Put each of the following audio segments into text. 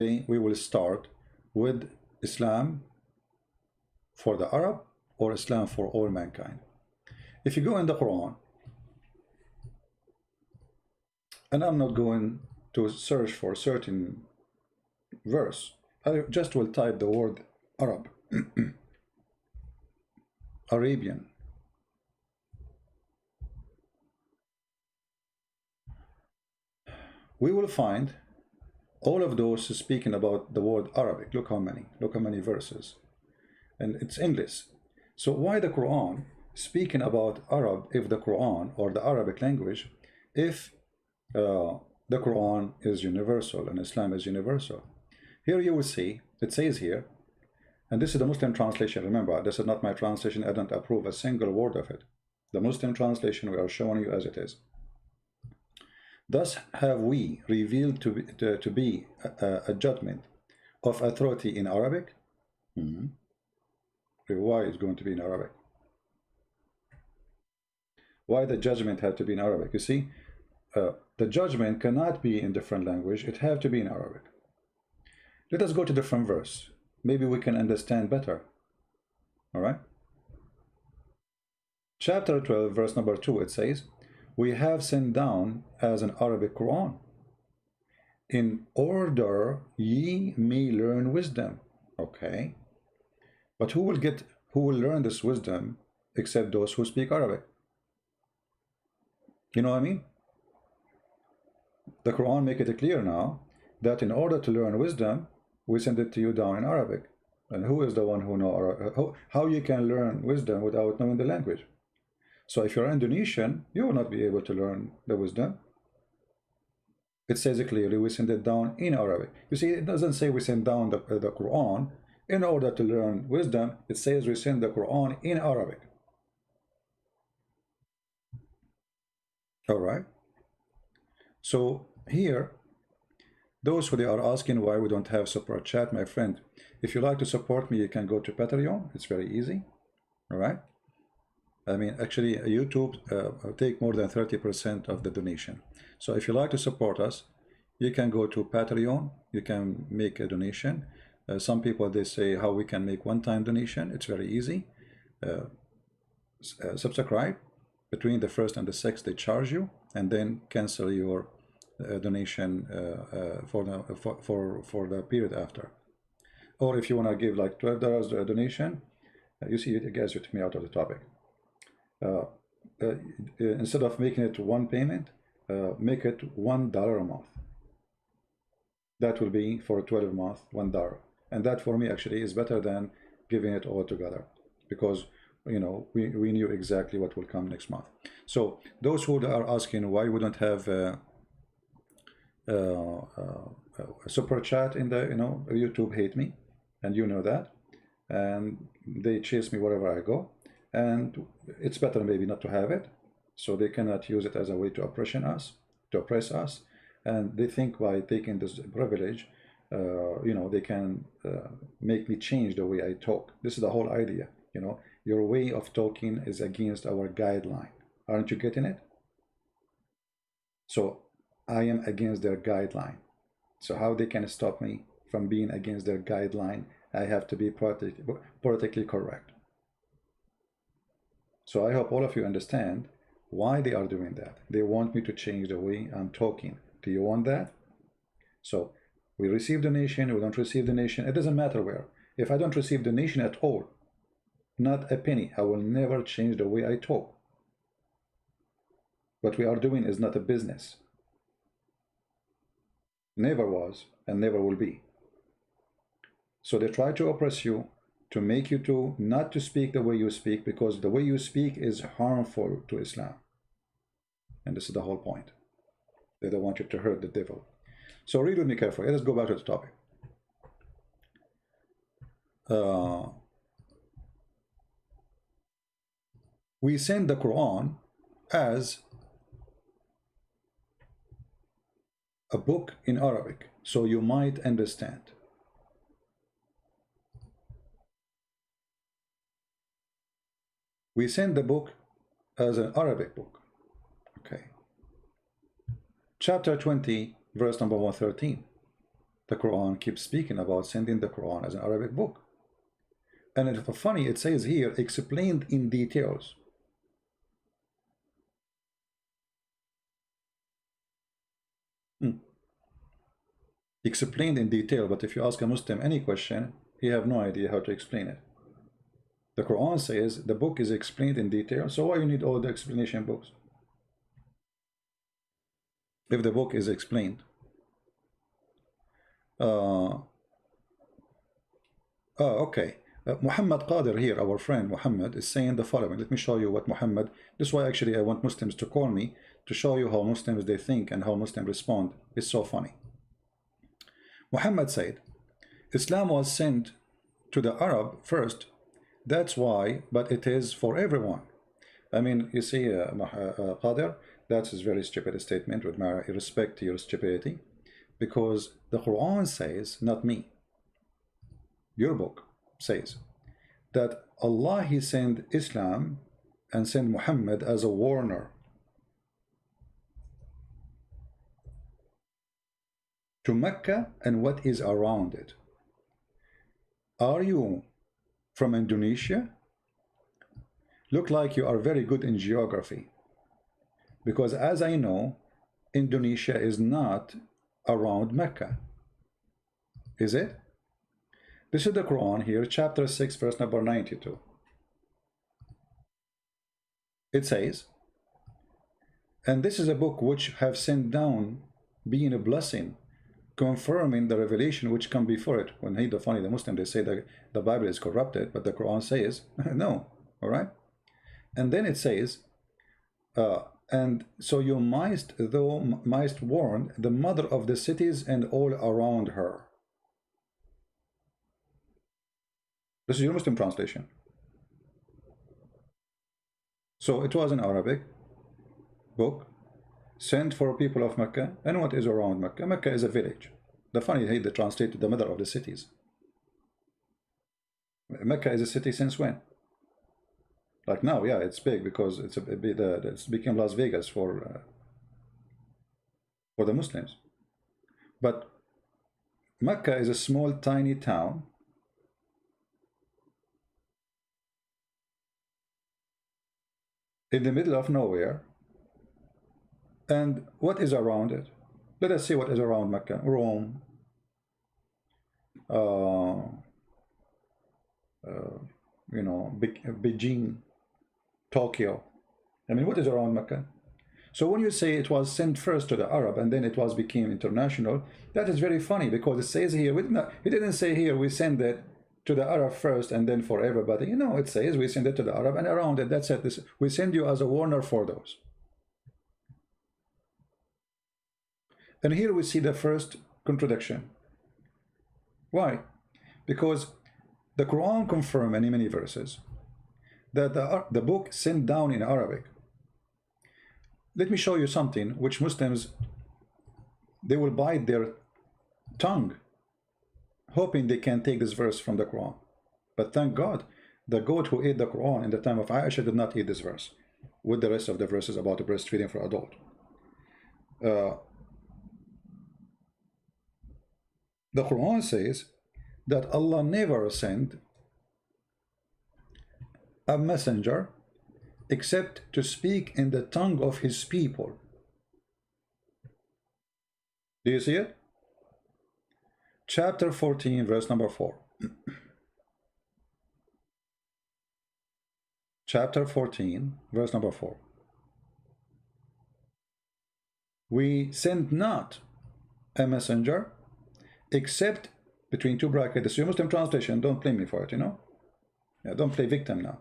we will start with Islam for the Arab or Islam for all mankind. If you go in the Quran, and I'm not going to search for a certain verse, I just will type the word Arab, Arabian. We will find all of those speaking about the word Arabic. Look how many verses. And it's endless. So why the Quran speaking about Arab, if the Quran or the Arabic language, if the Quran is universal and Islam is universal? Here you will see, it says here, and this is the Muslim translation. Remember, this is not my translation. I don't approve a single word of it. The Muslim translation we are showing you as it is. Thus have we revealed to be a judgment of authority in Arabic. Why is going to be in Arabic? Why the judgment had to be in Arabic? You see, the judgment cannot be in different language. It have to be in Arabic. Let us go to different verse. Maybe we can understand better. All right. Chapter 12, verse number 2, it says, we have sent down as an Arabic Quran in order ye may learn wisdom. Okay. But who will learn this wisdom except those who speak Arabic? You know what I mean? The Quran make it clear now that in order to learn wisdom, we send it to you down in Arabic. And who is the one who know Arabic? How you can learn wisdom without knowing the language? So if you're Indonesian, you will not be able to learn the wisdom. It says it clearly, we send it down in Arabic. You see, it doesn't say we send down the Quran in order to learn wisdom. It says we send the Quran in Arabic. All right. So here, those who they are asking why we don't have support chat, my friend, if you like to support me, you can go to Patreon. It's very easy. All right. I mean, actually, YouTube take more than 30% of the donation. So if you like to support us, you can go to Patreon. You can make a donation. Some people, they say how we can make one-time donation. It's very easy. Subscribe. Between the 1st and the 6th, they charge you, and then cancel your donation for the period after. Or if you want to give like $12 a donation, you see, it guys, you took me out of the topic. Instead of making it one payment, make it $1 a month. That will be for 12 months, $1. And that for me actually is better than giving it all together, because you know we knew exactly what will come next month. So those who are asking why we don't have a super chat in the, YouTube hate me, and you know that, and they chase me wherever I go, and it's better maybe not to have it, so they cannot use it as a way to oppress us, and they think by taking this privilege, they can make me change the way I talk. This is the whole idea. Your way of talking is against our guideline. Aren't you getting it? So I am against their guideline. So how they can stop me from being against their guideline? I have to be politically correct. So I hope all of you understand why they are doing that. They want me to change the way I'm talking. Do you want that? So we receive donation, we don't receive donation, it doesn't matter where. If I don't receive donation at all, not a penny, I will never change the way I talk. What we are doing is not a business. Never was and never will be. So they try to oppress you, to make you to not to speak the way you speak, because the way you speak is harmful to Islam. And this is the whole point. They don't want you to hurt the devil. So read with me carefully. Let's go back to the topic. We send the Quran as a book in Arabic, so you might understand. We send the book as an Arabic book. Okay. Chapter 20, verse number 113. the Quran keeps speaking about sending the Quran as an Arabic book. And it's funny, it says here, explained in details. Explained in detail, but if you ask a Muslim any question, he have no idea how to explain it. The Quran says the book is explained in detail, so why you need all the explanation books? If the book is explained. Okay. Muhammad Qadir here, our friend Muhammad, is saying the following. Let me show you what Muhammad, this is why actually I want Muslims to call me to show you how Muslims they think and how Muslims respond. It's so funny. Muhammad said, Islam was sent to the Arab first. That's why, but it is for everyone. I mean, you see, Qadir, that's a very stupid statement with my respect to your stupidity, because the Quran says, not me, your book says, that Allah, He sent Islam and sent Muhammad as a warner to Mecca and what is around it. Are you from Indonesia? Look like you are very good in geography, because as I know, Indonesia is not around Mecca, is it? This is the Quran here, chapter 6, verse number 92. It says, and this is a book which have sent down, being a blessing, confirming the revelation which come before it. When the funny, the Muslim, they say that the Bible is corrupted, but the Quran says, no, all right? And then it says, and so you mightst warn the mother of the cities and all around her. This is your Muslim translation. So it was an Arabic book sent for people of Mecca. And what is around Mecca? Mecca is a village. The funny, they translated the mother of the cities. Mecca is a city since when? Like now, yeah, it's big because it's became Las Vegas for the Muslims. But Mecca is a small, tiny town in the middle of nowhere. And what is around it? Let us see what is around Mecca. Rome, you know, Beijing, Tokyo. I mean, what is around Mecca? So when you say it was sent first to the Arab and then it was became international, that is very funny, because it says here, it didn't say here we send it to the Arab first and then for everybody. You know, it says we send it to the Arab and around it. That's it. We send you as a warner for those. And here we see the first contradiction. Why? Because the Quran confirms in many verses that the book sent down in Arabic. Let me show you something which Muslims, they will bite their tongue, hoping they can take this verse from the Quran. But thank God, the goat who ate the Quran in the time of Aisha did not eat this verse, with the rest of the verses about the breastfeeding for adult. The Quran says that Allah never sent a messenger except to speak in the tongue of his people. Do you see it? Chapter 14, verse number 4. Chapter 14, verse number 4. We send not a messenger except, between two brackets, this is your Muslim translation, don't blame me for it, you know? Yeah, don't play victim now.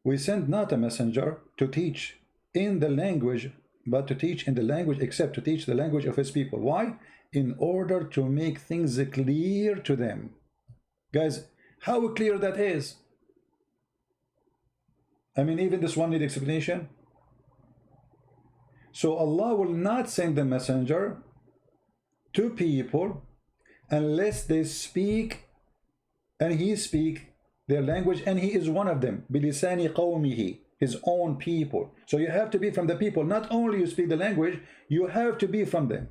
We send not a messenger to teach in the language, but to teach in the language, except to teach the language of his people. Why? In order to make things clear to them. Guys, how clear that is? I mean, even this one needs explanation. So Allah will not send the messenger to people unless they speak, and he speak their language, and he is one of them, bilisani qawmihi, his own people. So you have to be from the people. Not only you speak the language, you have to be from them.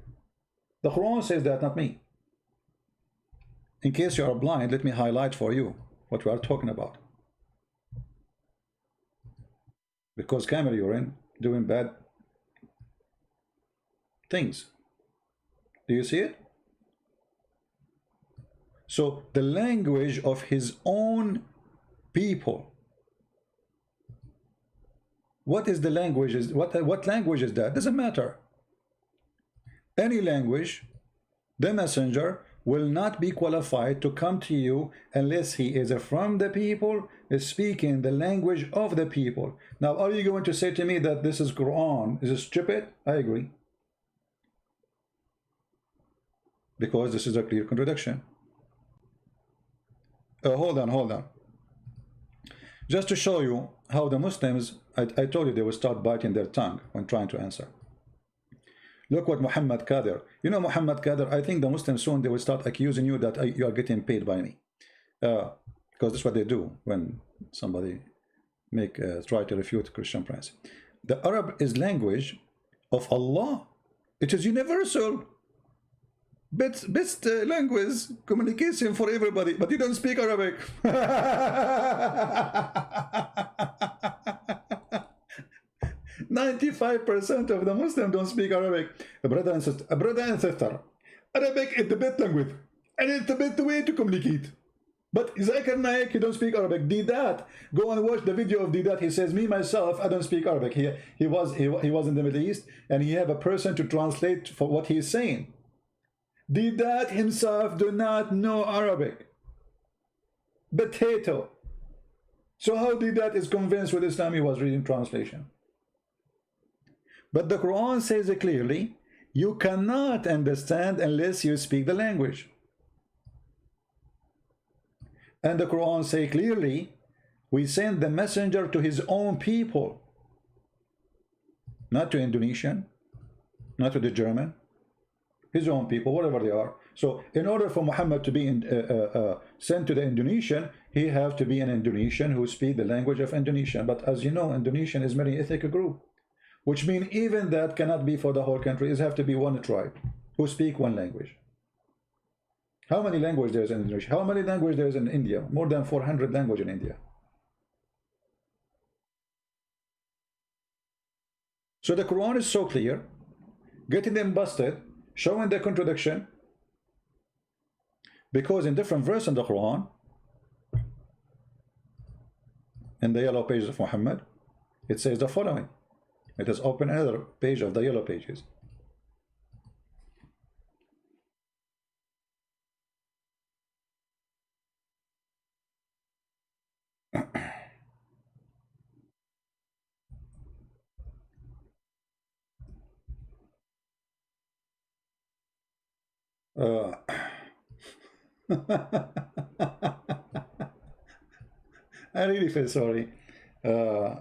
The Quran says that, not me. In case you are blind, let me highlight for you what we are talking about. Because camera you're in doing bad things. Do you see it? So the language of his own people. What is the language? What language is that? Doesn't matter. Any language, the messenger will not be qualified to come to you unless he is from the people, is speaking the language of the people. Now, are you going to say to me that this is Quran? Is it stupid? I agree. Because this is a clear contradiction. Hold on. Just to show you how the Muslims, I told you they will start biting their tongue when trying to answer. Look what Muhammad Kadir. You know Muhammad Kadir, I think the Muslims soon they will start accusing you that you are getting paid by me. Because that's what they do when somebody try to refute Christian Prince. The Arab is language of Allah. It is universal. Best language communication for everybody, but you don't speak Arabic. 95% of the Muslims don't speak Arabic. Brother and sister, Arabic is the best language, and it's the best way to communicate. But Zakir Naik, he don't speak Arabic. Didat, go and watch the video of Didat. He says, me myself, I don't speak Arabic. He was in the Middle East, and he have a person to translate for what he's saying. Didat himself do not know Arabic. Potato. So how Didat is convinced with Islam? He was reading translation. But the Quran says it clearly, you cannot understand unless you speak the language. And the Quran say clearly, we send the messenger to his own people, not to Indonesian, not to the German, his own people, whatever they are. So in order for Muhammad to be sent to the Indonesian, he have to be an Indonesian who speak the language of Indonesian. But as you know, Indonesian is very ethnic group, which means even that cannot be for the whole country. It have to be one tribe who speak one language. How many languages there is in Indonesia? How many languages there is in India? More than 400 languages in India. So the Quran is so clear, getting them busted, showing the contradiction, because in different verses in the Quran, in the yellow pages of Muhammad, it says the following. It has opened another page of the yellow pages. I really feel sorry. I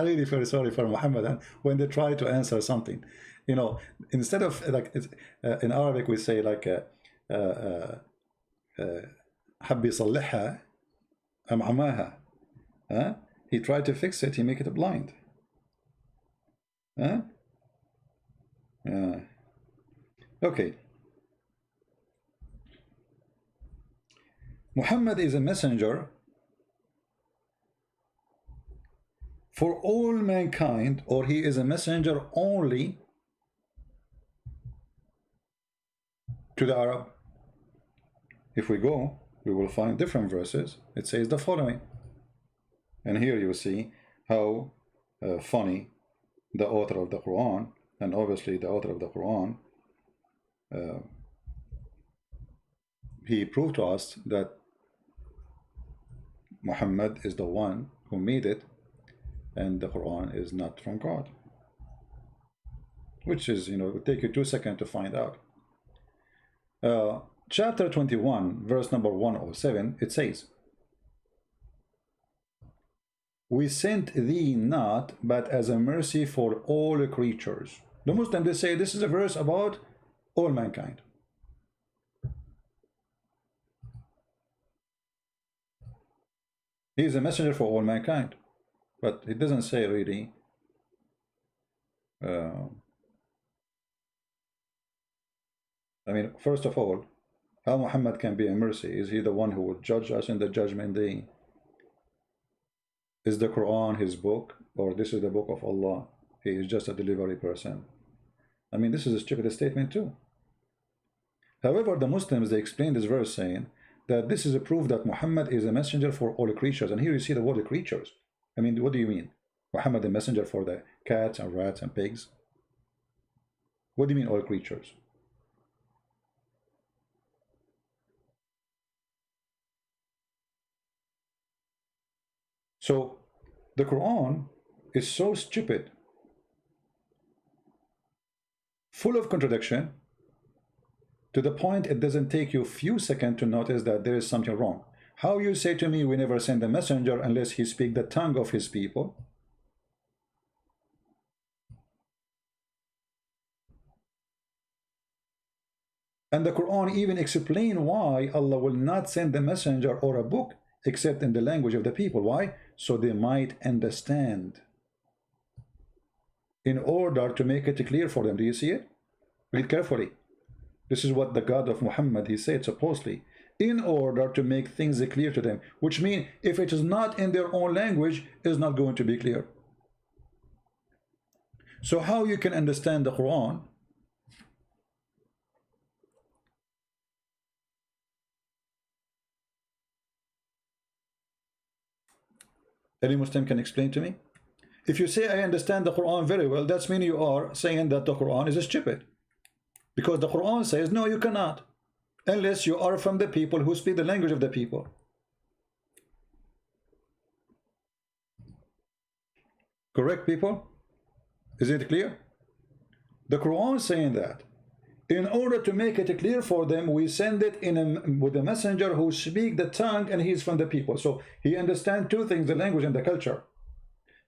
really feel sorry for Muhammad when they try to answer something. You know, instead of like in Arabic we say like حب يصلحها أم عماها. He tried to fix it, he make it blind. Okay. Muhammad is a messenger for all mankind, or he is a messenger only to the Arab. If we go, we will find different verses. It says the following, and here you see how funny the author of the Quran, and obviously the author of the Quran, he proved to us that Muhammad is the one who made it, and the Quran is not from God, which is, you know, it will take you 2 seconds to find out. Chapter 21, verse number 107, it says, we sent thee not but as a mercy for all creatures. The Muslims, they say this is a verse about all mankind. He is a messenger for all mankind, but it doesn't say really Uh, I mean, first of all, how Muhammad can be a mercy? Is he the one who will judge us in the judgment day? Is the Quran his book, or this is the book of Allah? He is just a delivery person. I mean, this is a stupid statement too. However, the Muslims, they explain this verse saying that this is a proof that Muhammad is a messenger for all creatures. And here you see the word creatures. I mean, what do you mean? Muhammad a messenger for the cats and rats and pigs? What do you mean all creatures? So the Quran is so stupid, full of contradiction, to the point it doesn't take you a few seconds to notice that there is something wrong. How you say to me, we never send a messenger unless he speak the tongue of his people? And the Quran even explain why Allah will not send a messenger or a book except in the language of the people. Why? So they might understand. In order to make it clear for them. Do you see it? Read carefully. This is what the God of Muhammad, he said supposedly. In order to make things clear to them. Which means if it is not in their own language, it's not going to be clear. So how you can understand the Quran? Any Muslim can explain to me? If you say, I understand the Quran very well, that's mean you are saying that the Quran is stupid. Because the Quran says, no, you cannot. Unless you are from the people who speak the language of the people. Correct, people? Is it clear? The Quran is saying that. In order to make it clear for them, we send it with a messenger who speaks the tongue and he's from the people. So he understands two things, the language and the culture.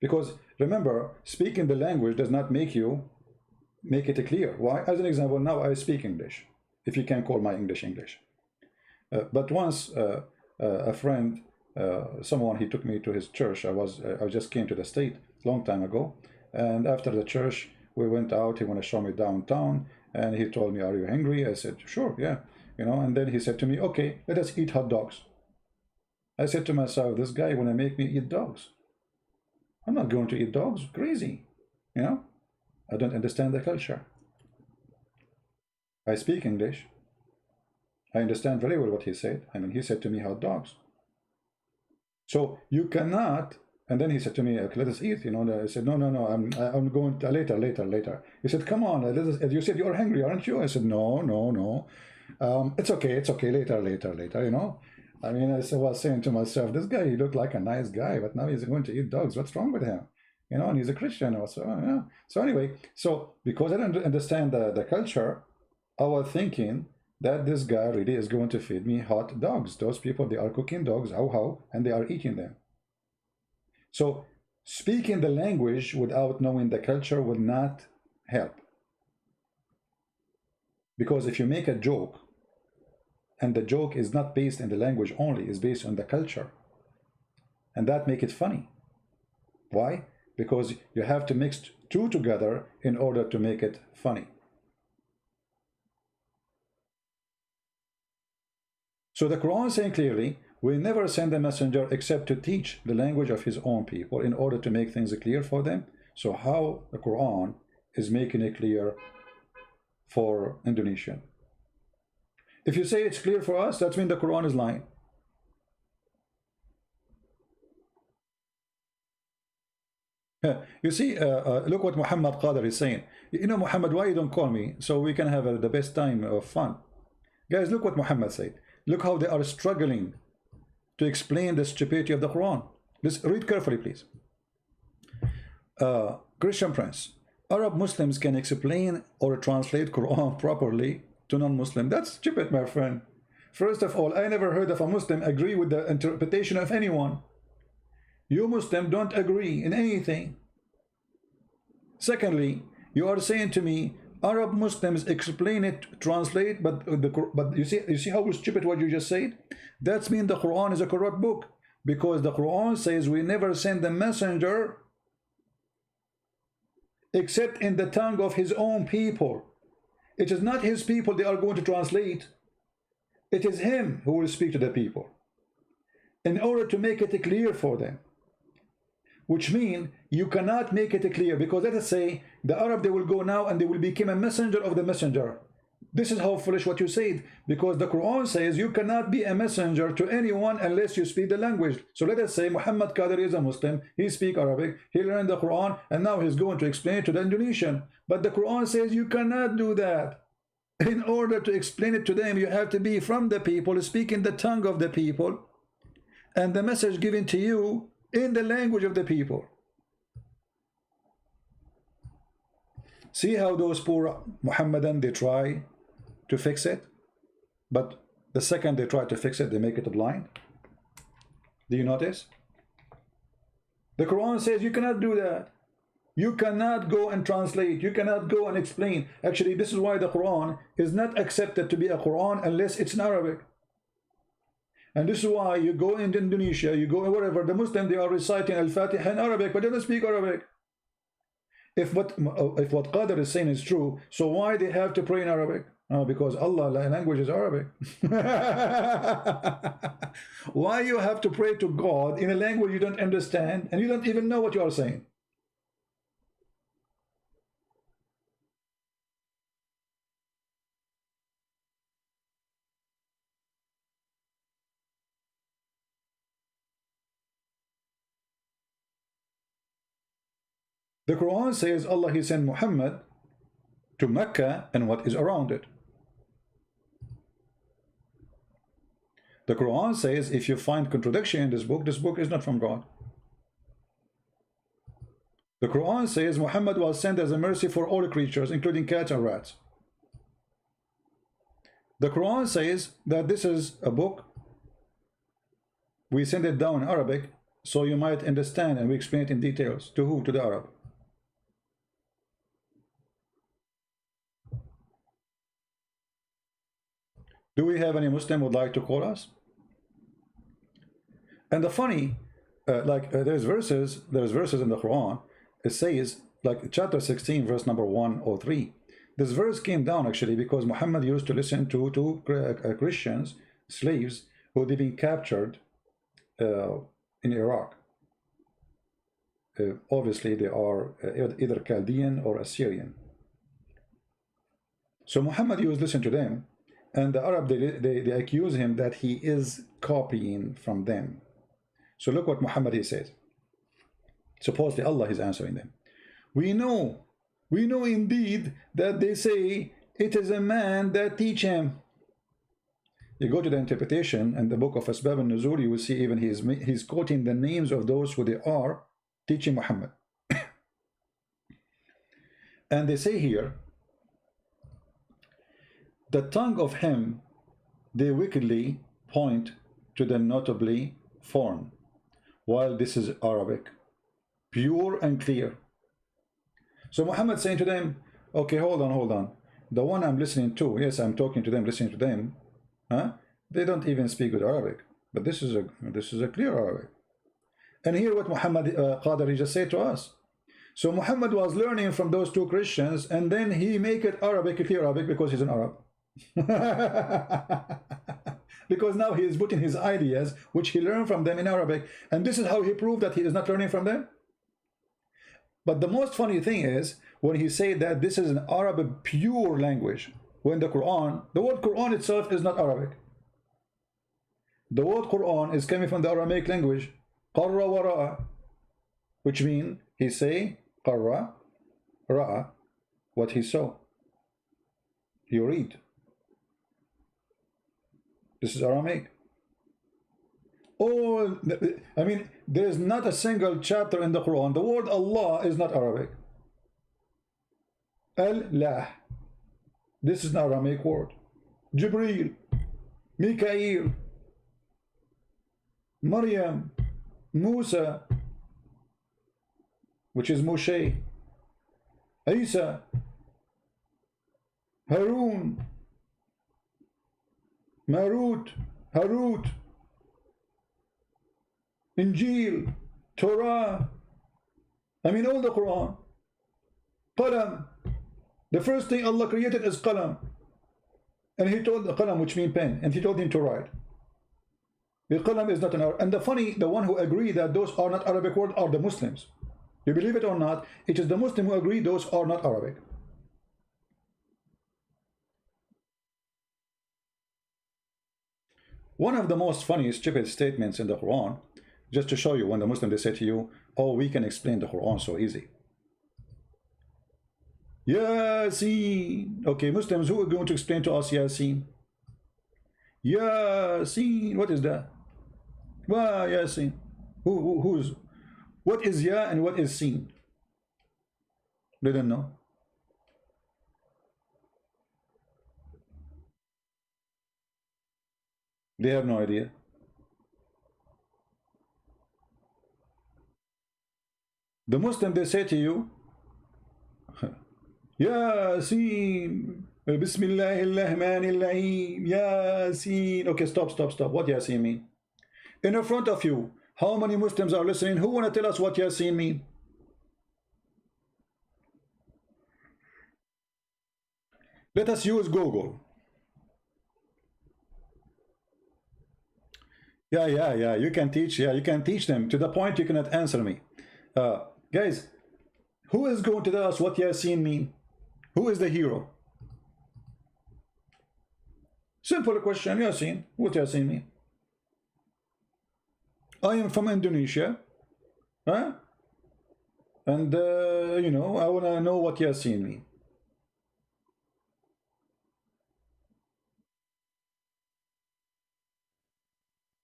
Because remember, speaking the language does not make it clear. Why? As an example, now I speak English, if you can call my English. But once a friend, someone, he took me to his church. I just came to the state a long time ago, and after the church we went out. He wanted to show me downtown, and he told me, are you hungry? I said, sure, yeah, and then he said to me, okay, let us eat hot dogs. I said to myself, this guy want to make me eat dogs. I'm not going to eat dogs. Crazy. I don't understand the culture. I speak English. I understand very well what he said. I mean, he said to me, hot dogs. So you cannot. And then he said to me, let us eat. I said, no, I'm going to later. He said, come on, you said you're hungry, aren't you? I said, no. It's okay, later. I mean, I was saying to myself, this guy, he looked like a nice guy, but now he's going to eat dogs. What's wrong with him? And he's a Christian also. So anyway, because I don't understand the culture, I was thinking that this guy really is going to feed me hot dogs. Those people, they are cooking dogs, and they are eating them. So speaking the language without knowing the culture will not help. Because if you make a joke, and the joke is not based in the language only, it's based on the culture, and that make it funny. Why? Because you have to mix two together in order to make it funny. So the Quran is saying clearly, we never send a messenger except to teach the language of his own people in order to make things clear for them. So how the Quran is making it clear for Indonesian? If you say it's clear for us, that means the Quran is lying. You see, look what Muhammad Qadir is saying. Muhammad, why you don't call me so we can have the best time of fun? Guys, look what Muhammad said. Look how they are struggling to explain the stupidity of the Quran. Let's read carefully, please. Christian Prince, Arab Muslims can explain or translate Quran properly to non-Muslim. That's stupid, my friend. First of all, I never heard of a Muslim agree with the interpretation of anyone. You Muslim don't agree in anything. Secondly, you are saying to me, Arab Muslims explain it, translate, but you see how stupid what you just said? That means the Quran is a corrupt book, because the Quran says we never send a messenger except in the tongue of his own people. It is not his people they are going to translate. It is him who will speak to the people in order to make it clear for them. Which means you cannot make it clear, because let us say the Arab, they will go now and they will become a messenger of the messenger. This is how foolish what you said, because the Quran says you cannot be a messenger to anyone unless you speak the language. So let us say Muhammad Qadir is a Muslim, he speaks Arabic, he learned the Quran, and now he's going to explain it to the Indonesian. But the Quran says you cannot do that. In order to explain it to them, you have to be from the people, speaking the tongue of the people, and the message given to you in the language of the people. See how those poor Muhammadan, they try to fix it, but the second they try to fix it, they make it blind. Do you notice? The Quran says you cannot do that. You cannot go and translate. You cannot go and explain. Actually, this is why the Quran is not accepted to be a Quran unless it's in Arabic. And this is why you go in Indonesia, you go wherever, the Muslims, they are reciting Al-Fatiha in Arabic, but they don't speak Arabic. If what Qadir is saying is true, so why they have to pray in Arabic? Because Allah language is Arabic. Why you have to pray to God in a language you don't understand and you don't even know what you are saying? The Quran says Allah, he sent Muhammad to Mecca and what is around it. The Quran says if you find contradiction in this book is not from God. The Quran says Muhammad was sent as a mercy for all creatures, including cats and rats. The Quran says that this is a book, we send it down in Arabic so you might understand, and we explain it in details. To who? To the Arab. Do we have any Muslim who would like to call us? And the funny, there's verses in the Quran. It says, like chapter 16, verse number 103. This verse came down actually because Muhammad used to listen to Christians, slaves, who had been captured in Iraq. Obviously, they are either Chaldean or Assyrian. So Muhammad used to listen to them. And the Arab, they accuse him that he is copying from them. So look what Muhammad says. Supposedly Allah is answering them. We know indeed that they say it is a man that teach him. You go to the interpretation and the book of Asbab al-Nuzul, you will see even he's quoting the names of those who they are teaching Muhammad. And they say here, the tongue of him they wickedly point to the notably form, while this is Arabic, pure and clear. So Muhammad saying to them, okay, hold on. The one I'm listening to, yes, I'm talking to them, listening to them, they don't even speak good Arabic, but this is a clear Arabic. And here what Muhammad Qadir he just said to us. So Muhammad was learning from those two Christians, and then he make it Arabic, clear Arabic, because he's an Arab. Because now he is putting his ideas which he learned from them in Arabic, and this is how he proved that he is not learning from them. But the most funny thing is when he said that this is an Arabic pure language, when the word Quran itself is not Arabic. The word Quran is coming from the Aramaic language, qarra wa ra'a, which means he say qarra ra'a, what he saw, you read. This is Aramaic. Oh, I mean, there is not a single chapter in the Quran. The word Allah is not Arabic. Allah. This is an Aramaic word. Jibreel, Mikael, Maryam, Musa, which is Moshe, Isa, Harun, Marut, Harut, Injil, Torah. I mean all the Quran. Qalam. The first thing Allah created is qalam. And he told the qalam, which means pen, and he told him to write. The qalam is not an Arabic. And the one who agree that those are not Arabic words are the Muslims. You believe it or not, it is the Muslim who agree those are not Arabic. One of the most funny, stupid statements in the Quran, just to show you, when the Muslim they say to you, oh, we can explain the Quran so easy. Yasin. Okay, Muslims, who are going to explain to us Yasin? Yasin. What is that? Well, Yasin. Who's? What is Ya and what is Sin? They don't know. They have no idea. The Muslim, they say to you, Yasin, Bismillahirrahmanirrahim, Yasin. Okay, stop. What Yasin mean? In front of you, how many Muslims are listening? Who want to tell us what Yasin mean? Let us use Google. Yeah, you can teach. Yeah, you can teach them to the point you cannot answer me. Guys, who is going to tell us what Yasin mean? Who is the hero? Simple question, Yasin. What Yasin mean? I am from Indonesia, huh? And you know, I want to know what Yasin mean.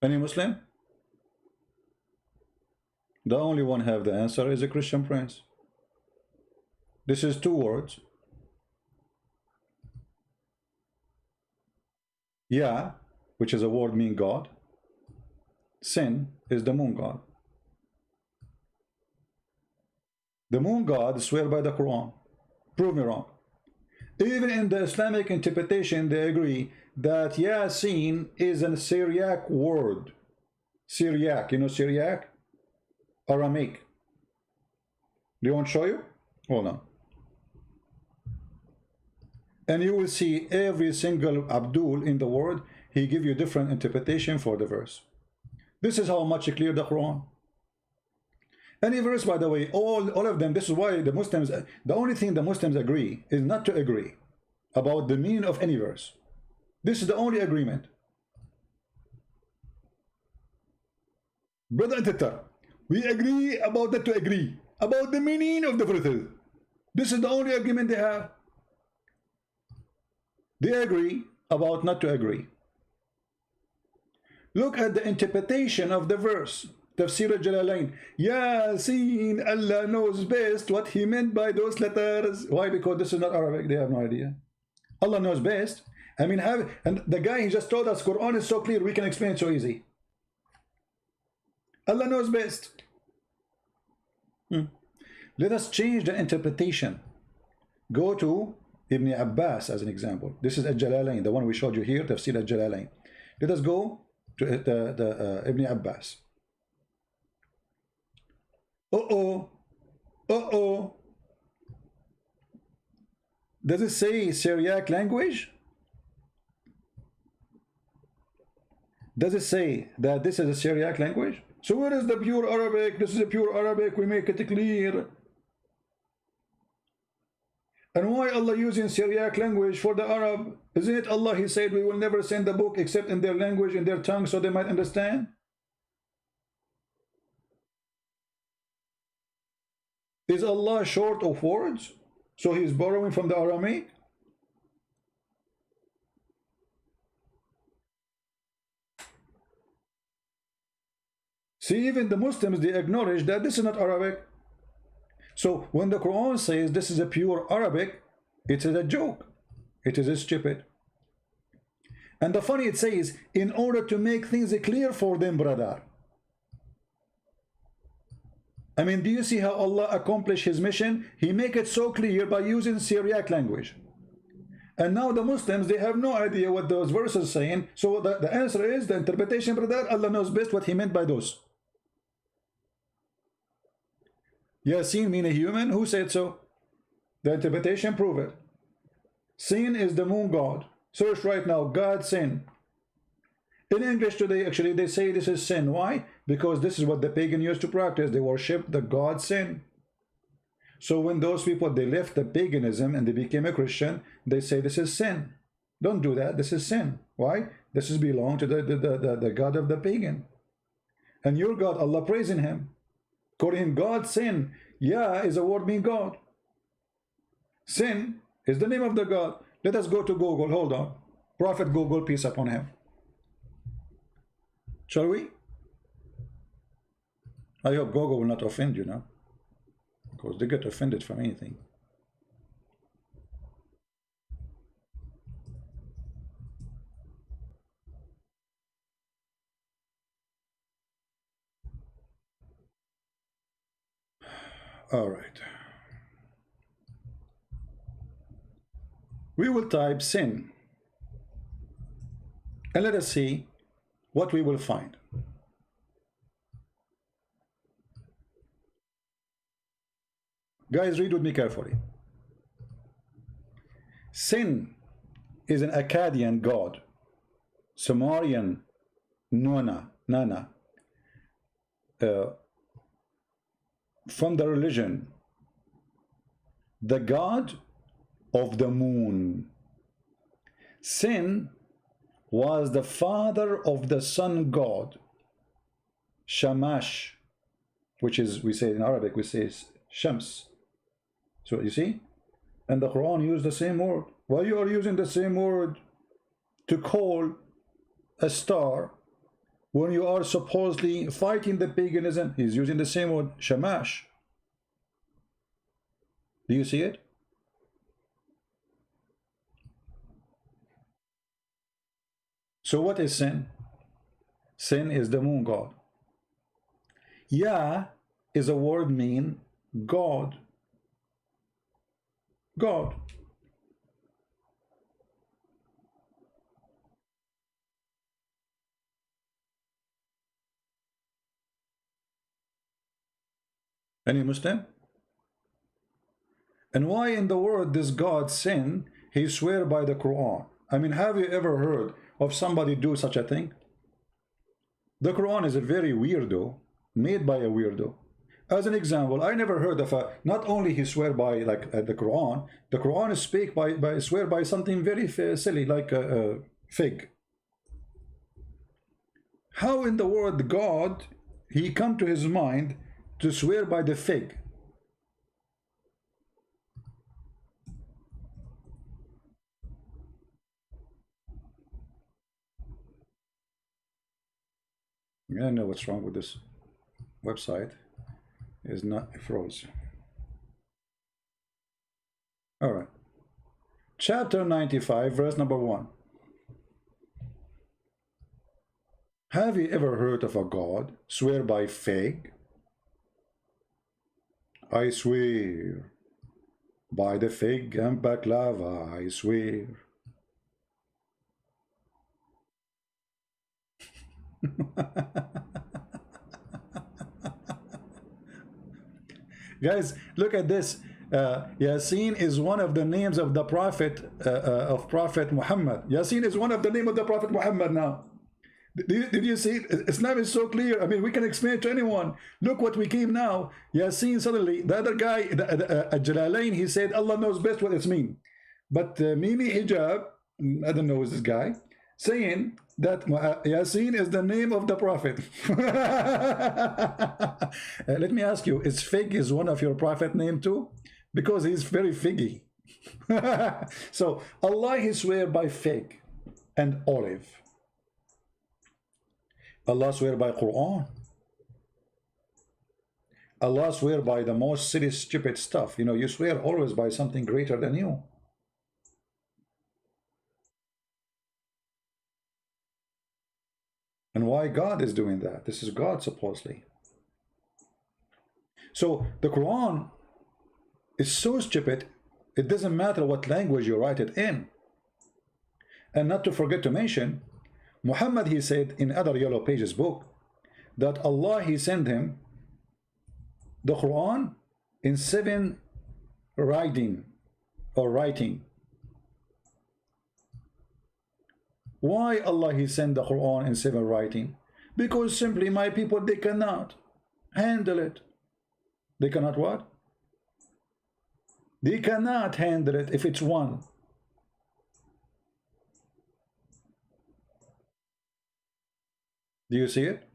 Any Muslim? The only one have the answer is a Christian prince. This is two words. Ya, which is a word mean God. Sin is the moon god. The moon god swear by the Quran. Prove me wrong. Even in the Islamic interpretation, they agree that Yasin is a Syriac word. Syriac, you know Syriac? Aramaic. Do you want to show you? Hold on. And you will see every single Abdul in the world, he give you different interpretation for the verse. This is how much clear the Quran. Any verse, by the way, all of them, this is why the Muslims, the only thing the Muslims agree is not to agree about the meaning of any verse. This is the only agreement. Brother Tatar, we agree about that to agree about the meaning of the verses. This is the only agreement they have. They agree about not to agree. Look at the interpretation of the verse. Tafsir al-Jalalain. Yasin, Allah knows best what he meant by those letters. Why? Because this is not Arabic. They have no idea. Allah knows best. I mean, and the guy, he just told us Quran is so clear, we can explain it so easy. Allah knows best. Let us change the interpretation. Go to Ibn Abbas as an example. This is al-Jalalain, the one we showed you here, Tafsir al-Jalalain. Let us go to Ibn Abbas. Does it say Syriac language? Does it say that this is a Syriac language? So where is the pure Arabic? This is a pure Arabic, we make it clear. And why Allah using Syriac language for the Arab? Isn't it Allah, he said, we will never send the book except in their language, in their tongue, so they might understand? Is Allah short of words? So he's borrowing from the Aramaic? See, even the Muslims, they acknowledge that this is not Arabic. So when the Quran says this is a pure Arabic, it is a joke. It is stupid. And the funny, it says, in order to make things clear for them, brother. I mean, do you see how Allah accomplished his mission? He make it so clear by using Syriac language. And now the Muslims, they have no idea what those verses saying. So the answer is, the interpretation, brother, Allah knows best what he meant by those. Yasin mean a human? Who said so? The interpretation prove it. Sin is the moon god. Search right now, God sin. In English today, actually, they say this is sin. Why? Because this is what the pagan used to practice. They worship the god sin. So when those people, they left the paganism and they became a Christian, they say this is sin. Don't do that. This is sin. Why? This is belong to the God of the pagan. And your God, Allah, praising him. Calling him God, sin. Yeah is a word mean God. Sin is the name of the God. Let us go to Google. Hold on. Prophet Google, peace upon him. Shall we? I hope Google will not offend you now, because they get offended from anything. All right. We will type sin, and let us see what we will find. Guys, read with me carefully. Sin is an Akkadian god, Sumerian Nana, from the religion, the god of the moon. Sin was the father of the sun god, Shamash, which is, we say in Arabic, we say Shams. So you see, and the Quran used the same word. Why you are using the same word to call a star when you are supposedly fighting the paganism? He's using the same word, Shamash. Do you see it? So what is sin? Sin is the moon god. Yah is a word mean God. God. Any Muslim? And why in the world does God sin? He swear by the Quran. I mean, have you ever heard of somebody do such a thing? The Quran is a very weirdo, made by a weirdo. As an example, I never heard of a, not only he swear by like the Quran is speak by swear by something very silly like a fig. How in the world God, he come to his mind to swear by the fig? I don't know what's wrong with this website. Is not froze. All right. Chapter 95, verse number 1. Have you ever heard of a god swear by fig? I swear by the fig and baklava, I swear. Guys, look at this. Yasin is one of the names of the Prophet Prophet Muhammad. Yasin is one of the name of the Prophet Muhammad now. Did you see it? Islam is so clear. I mean, we can explain it to anyone. Look what we came now. Yasin suddenly, the other guy, Jalalain, he said, Allah knows best what it means. But Mimi Hijab, I don't know who's this guy, saying that Yasin is the name of the Prophet. Let me ask you, is fig is one of your Prophet name too? Because he's very figgy. So Allah, he swear by fig and olive. Allah swear by Quran. Allah swear by the most silly, stupid stuff. You know, you swear always by something greater than you. And why God is doing that? This is God, supposedly. So the Quran is so stupid, it doesn't matter what language you write it in. And not to forget to mention, Muhammad, he said in other Yellow Pages book, that Allah, he sent him the Quran in 7 writing or writing. Why Allah He sent the Quran in 7 writing? Because simply my people, they cannot handle it. They cannot what? They cannot handle it if it's 1. Do you see it?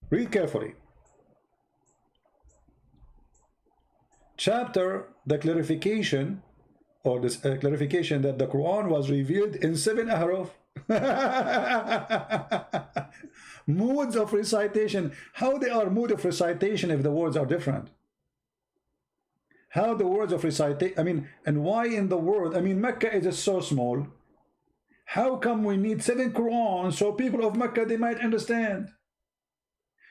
Read carefully. Chapter, the clarification, or this clarification that the Quran was revealed in 7 ahruf. Modes of recitation. How they are mode of recitation if the words are different? How the words of recitation, I mean, and why in the world, I mean, Mecca is just so small. How come we need 7 Quran so people of Mecca, they might understand?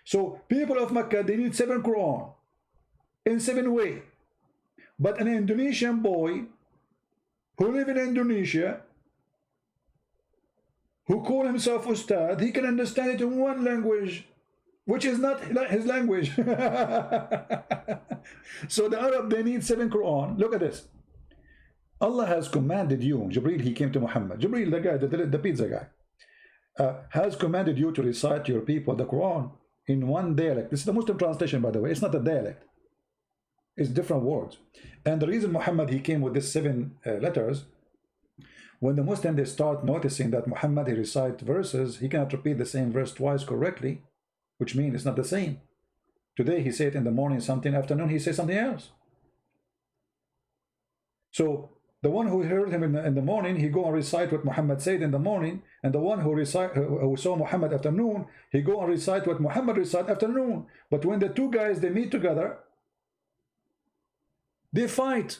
So people of Mecca, they need 7 Quran in 7 ways. But an Indonesian boy who live in Indonesia, who call himself Ustad, he can understand it in 1 language, which is not his language. So the Arab, they need 7 Quran. Look at this. Allah has commanded you, Jibreel, he came to Muhammad. Jibreel, the guy, the pizza guy, has commanded you to recite to your people the Quran in 1 dialect. This is the Muslim translation, by the way. It's not a dialect. It's different words. And the reason Muhammad, he came with these 7 letters, when the Muslim, they start noticing that Muhammad, he recites verses, he cannot repeat the same verse twice correctly, which means it's not the same. Today he said in the morning something, afternoon he says something else. So the one who heard him in the morning, he go and recite what Muhammad said in the morning, and the one who saw Muhammad afternoon, he go and recite what Muhammad recite afternoon. But when the 2 guys, they meet together, they fight.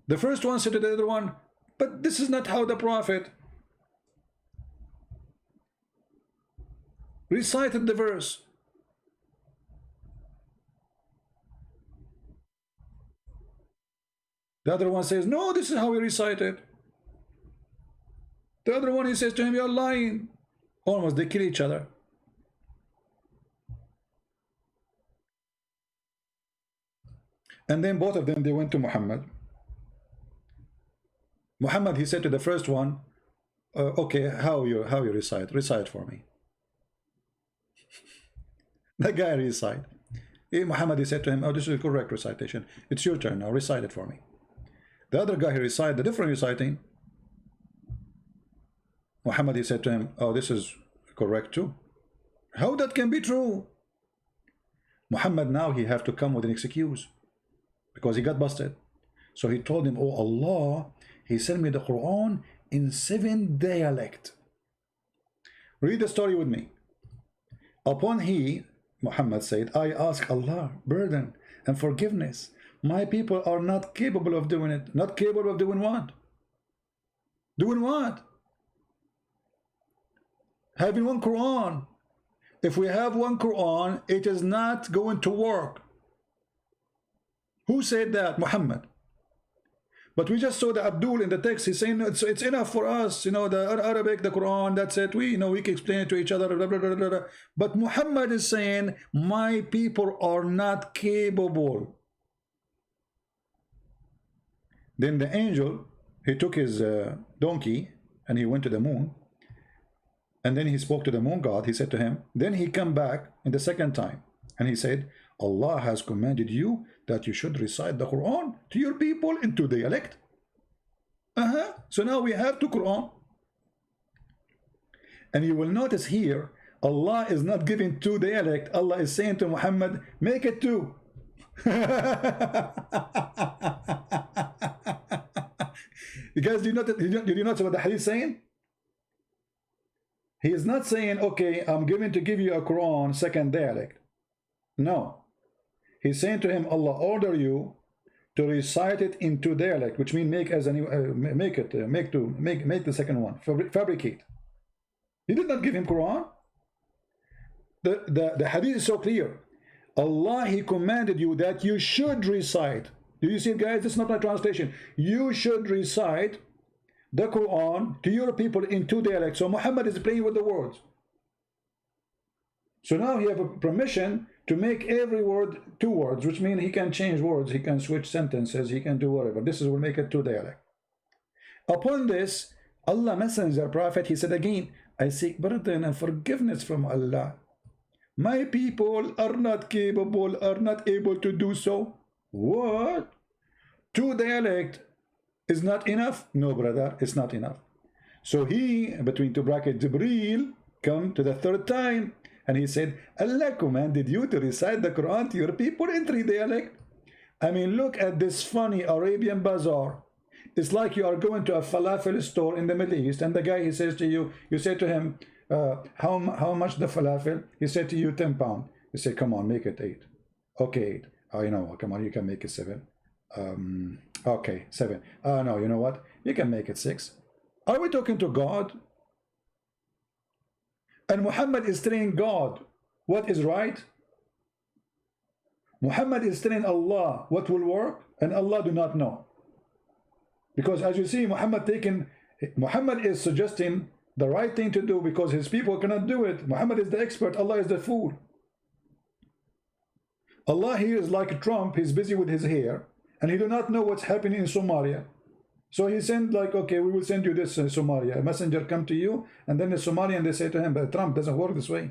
The first one said to the other one, but this is not how the Prophet recited the verse. The other one says, no, this is how he recited. The other one, he says to him, you're lying. Almost they kill each other. And then both of them, they went to Muhammad. Muhammad, he said to the first one, okay, how you recite? Recite for me. The guy recite. Muhammad, he said to him, oh, this is a correct recitation. It's your turn now, recite it for me. The other guy, he recited the different reciting. Muhammad, he said to him, oh, this is correct too. How that can be true? Muhammad, now he have to come with an excuse because he got busted. So he told him, oh Allah, he sent me the Quran in 7 dialect. Read the story with me. Upon he, Muhammad said, I ask Allah burden and forgiveness. My people are not capable of doing it. Not capable of doing what? Doing what? Having 1 Quran. If we have 1 Quran, it is not going to work. Who said that? Muhammad. But we just saw the Abdul in the text. He's saying it's enough for us, you know, the Arabic, the Quran, that's it. We, you know, we can explain it to each other. Blah, blah, blah, blah, blah. But Muhammad is saying, my people are not capable. Then the angel, he took his donkey and he went to the moon. And then he spoke to the moon god. He said to him, then he come back in the 2nd time. And he said, Allah has commanded you that you should recite the Quran to your people in 2 dialect. So now we have 2 Quran. And you will notice here, Allah is not giving 2 dialect. Allah is saying to Muhammad, make it 2. You guys, did you notice what the hadith is saying? He is not saying, okay, I'm going to give you a Quran 2nd dialect. No. He's saying to him, Allah order you to recite it in 2 dialect, which means make as any make the 2nd one, fabricate. He did not give him Quran. The hadith is so clear. Allah, he commanded you that you should recite. Do you see it, guys? This is not my translation. You should recite the Quran to your people in 2 dialects. So Muhammad is playing with the words. So now he have a permission to make every word two words, which means he can change words, he can switch sentences, he can do whatever. This will make it two dialect. Upon this, Allah Messenger Prophet, he said again, I seek pardon and forgiveness from Allah. My people are not capable, are not able to do so. What? Two dialect is not enough? No, brother, it's not enough. So he, between two brackets, Jibreel, come to the third time, and he said, Allah commanded you to recite the Quran to your people in three dialect. I mean, look at this funny Arabian bazaar. It's like you are going to a falafel store in the Middle East, and the guy, he says to you, you say to him, how much the falafel? He said to you, 10 pounds. You say, come on, make it 8. Okay, 8. Oh, you know what, come on, you can make it 7. Okay, 7. No, you know what? You can make it 6. Are we talking to God? And Muhammad is telling God what is right. Muhammad is telling Allah what will work, and Allah do not know. Because as you see, Muhammad is suggesting the right thing to do because his people cannot do it. Muhammad is the expert, Allah is the fool. Allah here is like Trump, he's busy with his hair, and he do not know what's happening in Somalia. So he sent like, okay, we will send you this Somalia. A messenger come to you, and then the Somalian, they say to him, but Trump doesn't work this way.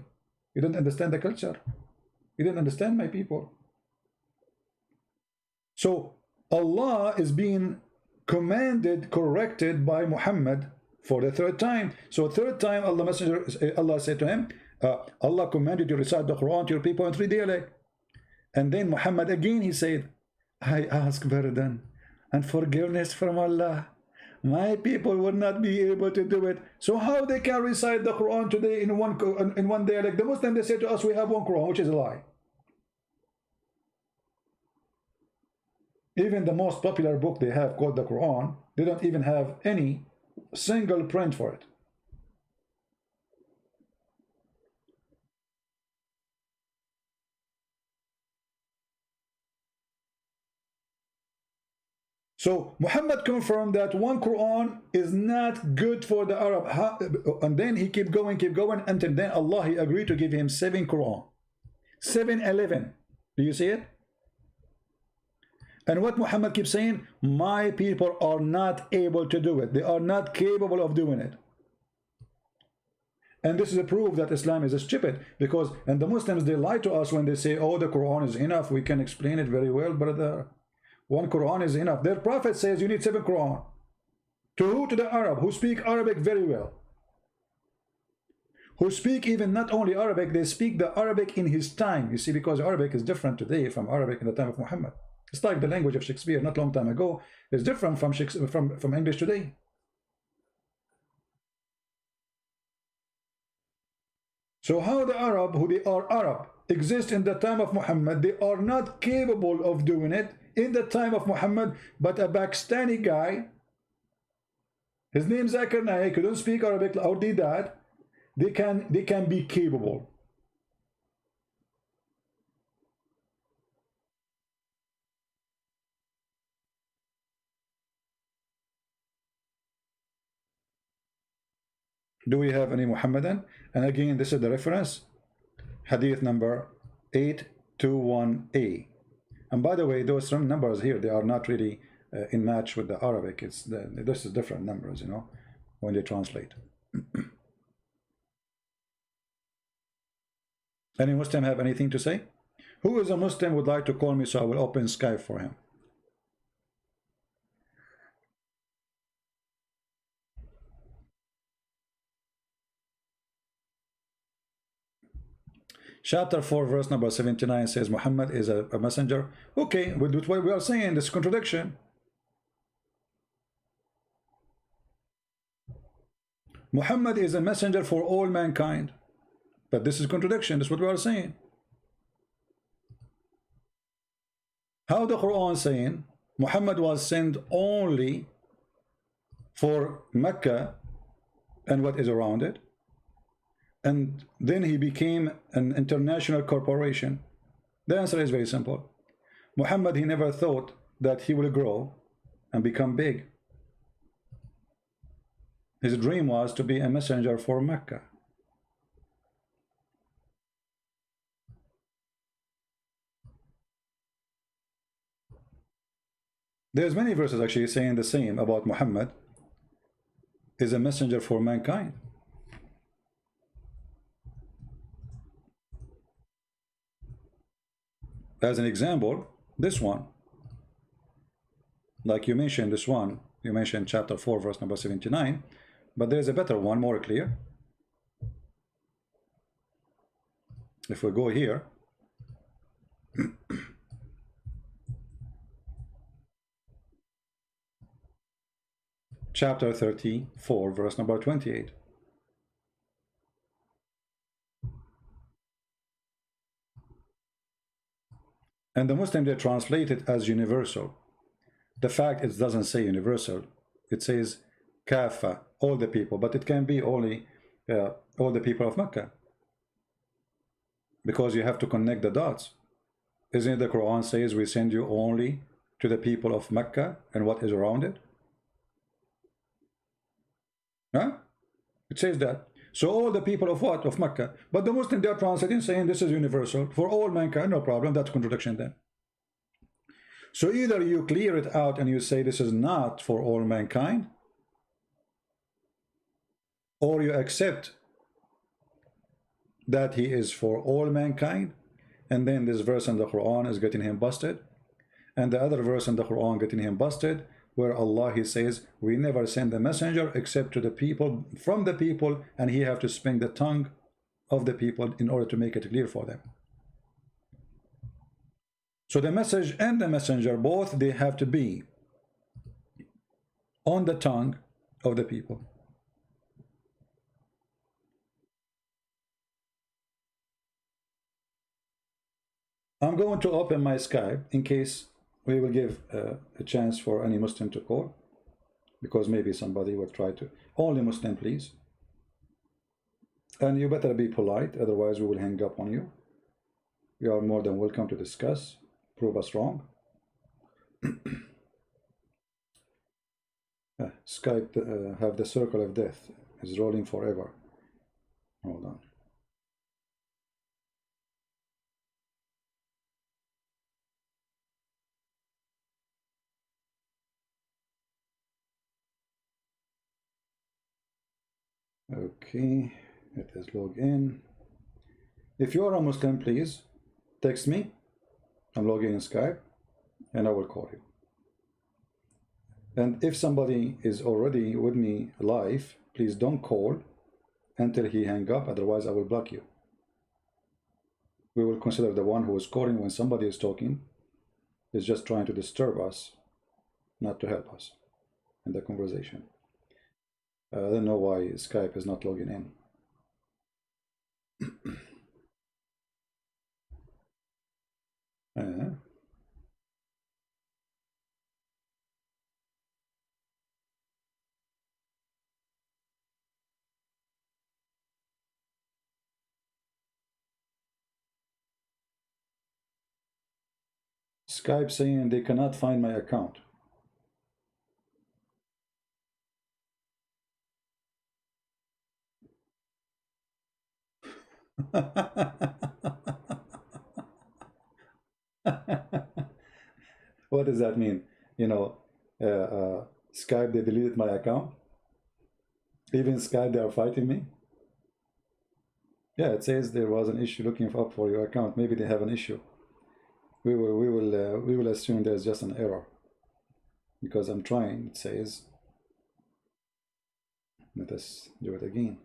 You don't understand the culture. You don't understand my people. So Allah is being commanded, corrected by Muhammad for the third time. So third time, Allah said to him, Allah commanded you to recite the Quran to your people in three dialect. And then Muhammad again, he said, I ask pardon and forgiveness from Allah. My people will not be able to do it. So how they can recite the Quran today in one dialect? The Muslim, they say to us, we have one Quran, which is a lie. Even the most popular book they have called the Quran, they don't even have any single print for it. So Muhammad confirmed that one Quran is not good for the Arab. And then he keep going, until then Allah, he agreed to give him 7 Quran. 7-11. Do you see it? And what Muhammad keeps saying, my people are not able to do it. They are not capable of doing it. And this is a proof that Islam is stupid, because, and the Muslims, they lie to us when they say, oh, the Quran is enough. We can explain it very well, brother. One Quran is enough. Their prophet says you need 7 Quran. To who? To the Arab, who speak Arabic very well. Who speak even not only Arabic, they speak the Arabic in his time. You see, because Arabic is different today from Arabic in the time of Muhammad. It's like the language of Shakespeare not long time ago is different from English today. So how the Arab, who they are Arab, exist in the time of Muhammad, they are not capable of doing it in the time of Muhammad, but a Pakistani guy, his name is Zakir Naik, who don't speak Arabic or did that, they can be capable. Do we have any Muhammadan? And again, this is the reference, hadith number 821A. And by the way, those some numbers here, they are not really in match with the Arabic. This is different numbers, you know, when they translate. Any Muslim have anything to say? Who is a Muslim would like to call me so I will open Skype for him? Chapter 4, verse number 79 says Muhammad is a messenger. Okay, with what we are saying, this contradiction. Muhammad is a messenger for all mankind. But this is contradiction. This is what we are saying. How the Quran saying Muhammad was sent only for Mecca and what is around it, and then he became an international corporation? The answer is very simple. Muhammad, he never thought that he will grow and become big. His dream was to be a messenger for Mecca. There's many verses actually saying the same about Muhammad is a messenger for mankind. As an example, this one, like you mentioned this one, you mentioned chapter 4 verse number 79, but there's a better one, more clear. If we go here, chapter 34 verse number 28. And the Muslim, they translate it as universal. The fact it doesn't say universal, it says kafa, all the people, but it can be only all the people of Mecca, because you have to connect the dots. Isn't it the Quran says we send you only to the people of Mecca and what is around it? Huh? It says that. So all the people of what? Of Mecca. But the Muslim, they are translating saying this is universal for all mankind. No problem. That's contradiction then. So either you clear it out and you say this is not for all mankind, or you accept that he is for all mankind, and then this verse in the Quran is getting him busted, and the other verse in the Quran getting him busted, where Allah, he says, we never send a messenger except to the people, from the people, and he have to speak the tongue of the people in order to make it clear for them. So the message and the messenger, both, they have to be on the tongue of the people. I'm going to open my Skype in case we will give a chance for any Muslim to call, because maybe somebody will try to. Only Muslim, please. And you better be polite, otherwise we will hang up on you. You are more than welcome to discuss, prove us wrong. Skype have the circle of death, is rolling forever. Hold on. Okay, it is log in. If you are a Muslim, please text me. I'm logging in Skype and I will call you. And if somebody is already with me live, please don't call until he hang up, otherwise I will block you. We will consider the one who is calling when somebody is talking is just trying to disturb us, not to help us in the conversation. I don't know why Skype is not logging in. Skype saying they cannot find my account. What does that mean? You know, Skype, they deleted my account. Even Skype, they are fighting me. Yeah, it says there was an issue looking up for your account. Maybe they have an issue. We will assume there's just an error, because I'm trying. It says, let us do it again.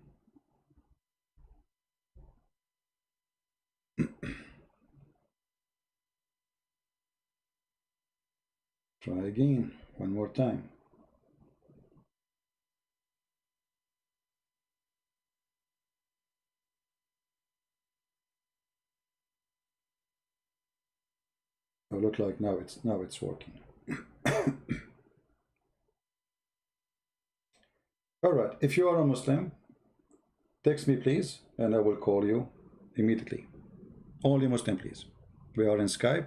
Try again, one more time. Oh, look like now it's working. All right, if you are a Muslim, text me please, and I will call you immediately. Only Muslim, please. We are in Skype,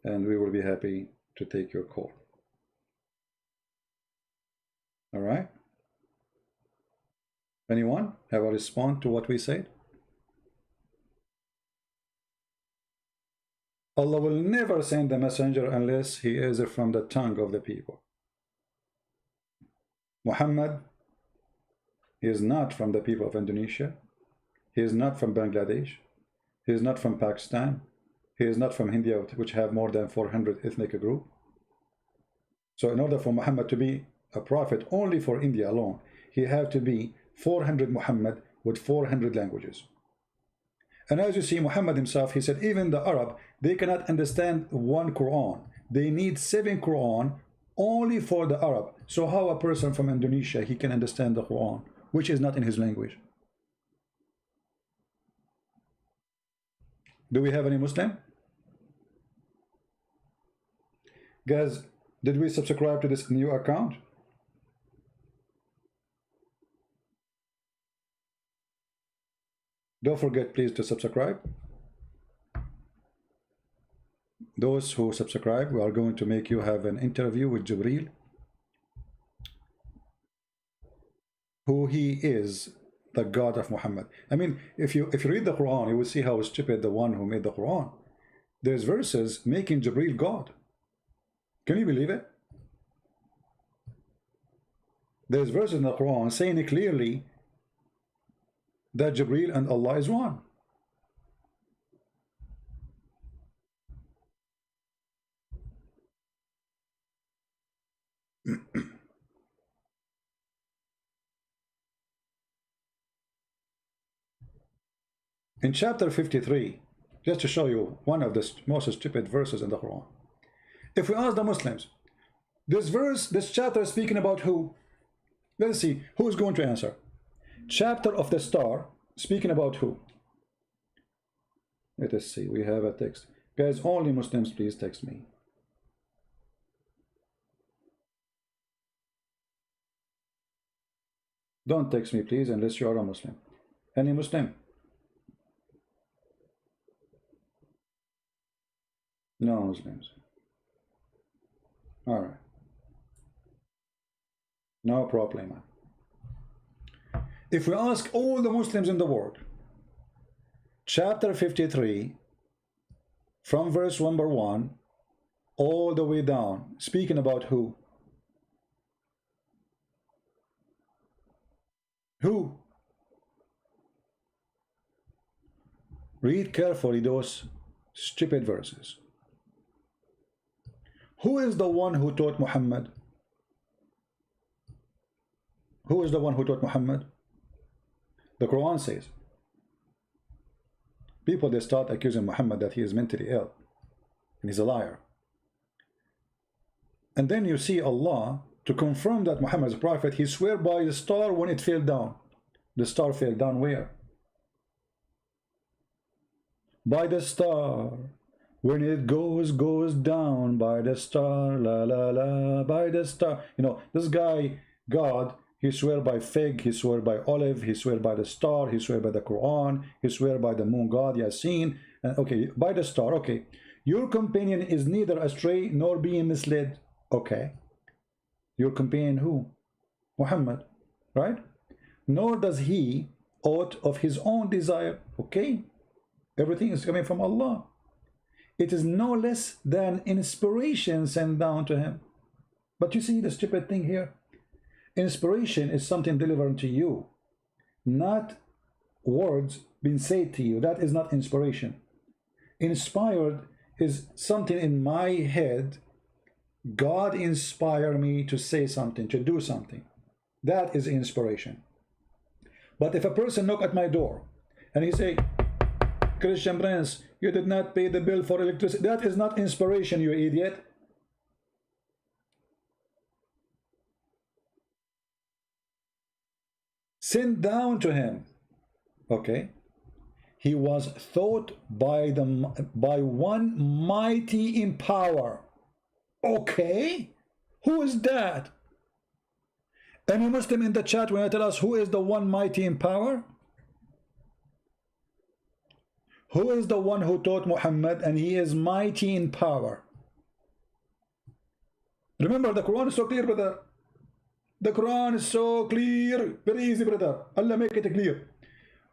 and we will be happy to take your call. All right? Anyone have a response to what we said? Allah will never send a messenger unless he is from the tongue of the people. Muhammad is not from the people of Indonesia. He is not from Bangladesh. He is not from Pakistan. He is not from India, which have more than 400 ethnic groups. So in order for Muhammad to be a prophet only for India alone, he had to be 400 Muhammad with 400 languages. And as you see, Muhammad himself, he said, even the Arab, they cannot understand one Quran. They need 7 Quran only for the Arab. So how a person from Indonesia, he can understand the Quran, which is not in his language? Do we have any Muslim? Guys, did we subscribe to this new account? Don't forget, please, to subscribe. Those who subscribe, we are going to make you have an interview with Jibril, who he is, the God of Muhammad. I mean, if you read the Quran, you will see how stupid the one who made the Quran. There's verses making Jibril God. Can you believe it? There's verses in the Quran saying it clearly that Jibril and Allah is one. In chapter 53, just to show you one of the most stupid verses in the Quran. If we ask the Muslims, this chapter is speaking about who? Let's see, who is going to answer? Chapter of the star, speaking about who? Let us see, we have a text. Guys, only Muslims, please text me. Don't text me, please, unless you are a Muslim. Any Muslim? No Muslims. All right. No problem. If we ask all the Muslims in the world, chapter 53, from verse number 1, all the way down, speaking about who? Who? Read carefully those stupid verses. Who is the one who taught Muhammad? Who is the one who taught Muhammad? The Quran says. People, they start accusing Muhammad that he is mentally ill and he's a liar. And then you see Allah, to confirm that Muhammad is a prophet, he swear by the star when it fell down. The star fell down where? By the star. When it goes down by the star, la la la, by the star. You know, this guy, God, he swear by fig, he swear by olive, he swear by the star, he swear by the Quran, he swear by the moon god, Yasin. And okay, by the star, okay. Your companion is neither astray nor being misled. Okay. Your companion who? Muhammad, right? Nor does he aught of his own desire. Okay. Everything is coming from Allah. It is no less than inspiration sent down to him. But you see the stupid thing here? Inspiration is something delivered to you, not words being said to you. That is not inspiration. Inspired is something in my head. God inspired me to say something, to do something. That is inspiration. But if a person knock at my door and he say, Christian Prince, you did not pay the bill for electricity. That is not inspiration, you idiot. Sent down to him. Okay. He was taught by one mighty in power. Okay. Who is that? Any Muslim in the chat when I tell us who is the one mighty in power? Who is the one who taught Muhammad and he is mighty in power? Remember, the Quran is so clear, brother. The Quran is so clear. Very easy, brother. Allah make it clear.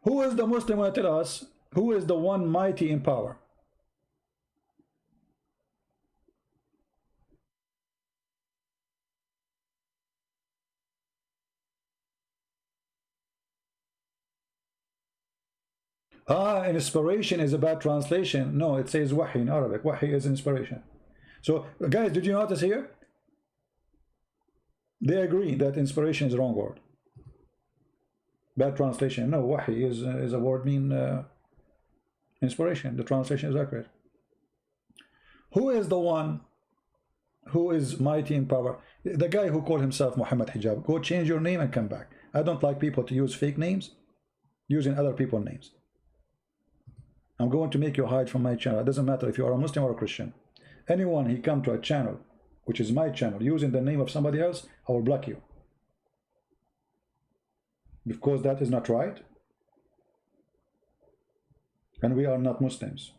Who is the Muslim when I tell us who is the one mighty in power? Inspiration is a bad translation. No, it says wahi in Arabic. Wahi is inspiration. So guys, did you notice here? They agree that inspiration is a wrong word. Bad translation. No, wahi is a word mean inspiration. The translation is accurate. Who is the one who is mighty in power? The guy who called himself Muhammad Hijab. Go change your name and come back. I don't like people to use fake names, using other people's names. I'm going to make you hide from my channel. It doesn't matter if you are a Muslim or a Christian. Anyone he come to a channel, which is my channel, using the name of somebody else, I will block you. Because that is not right. And we are not Muslims.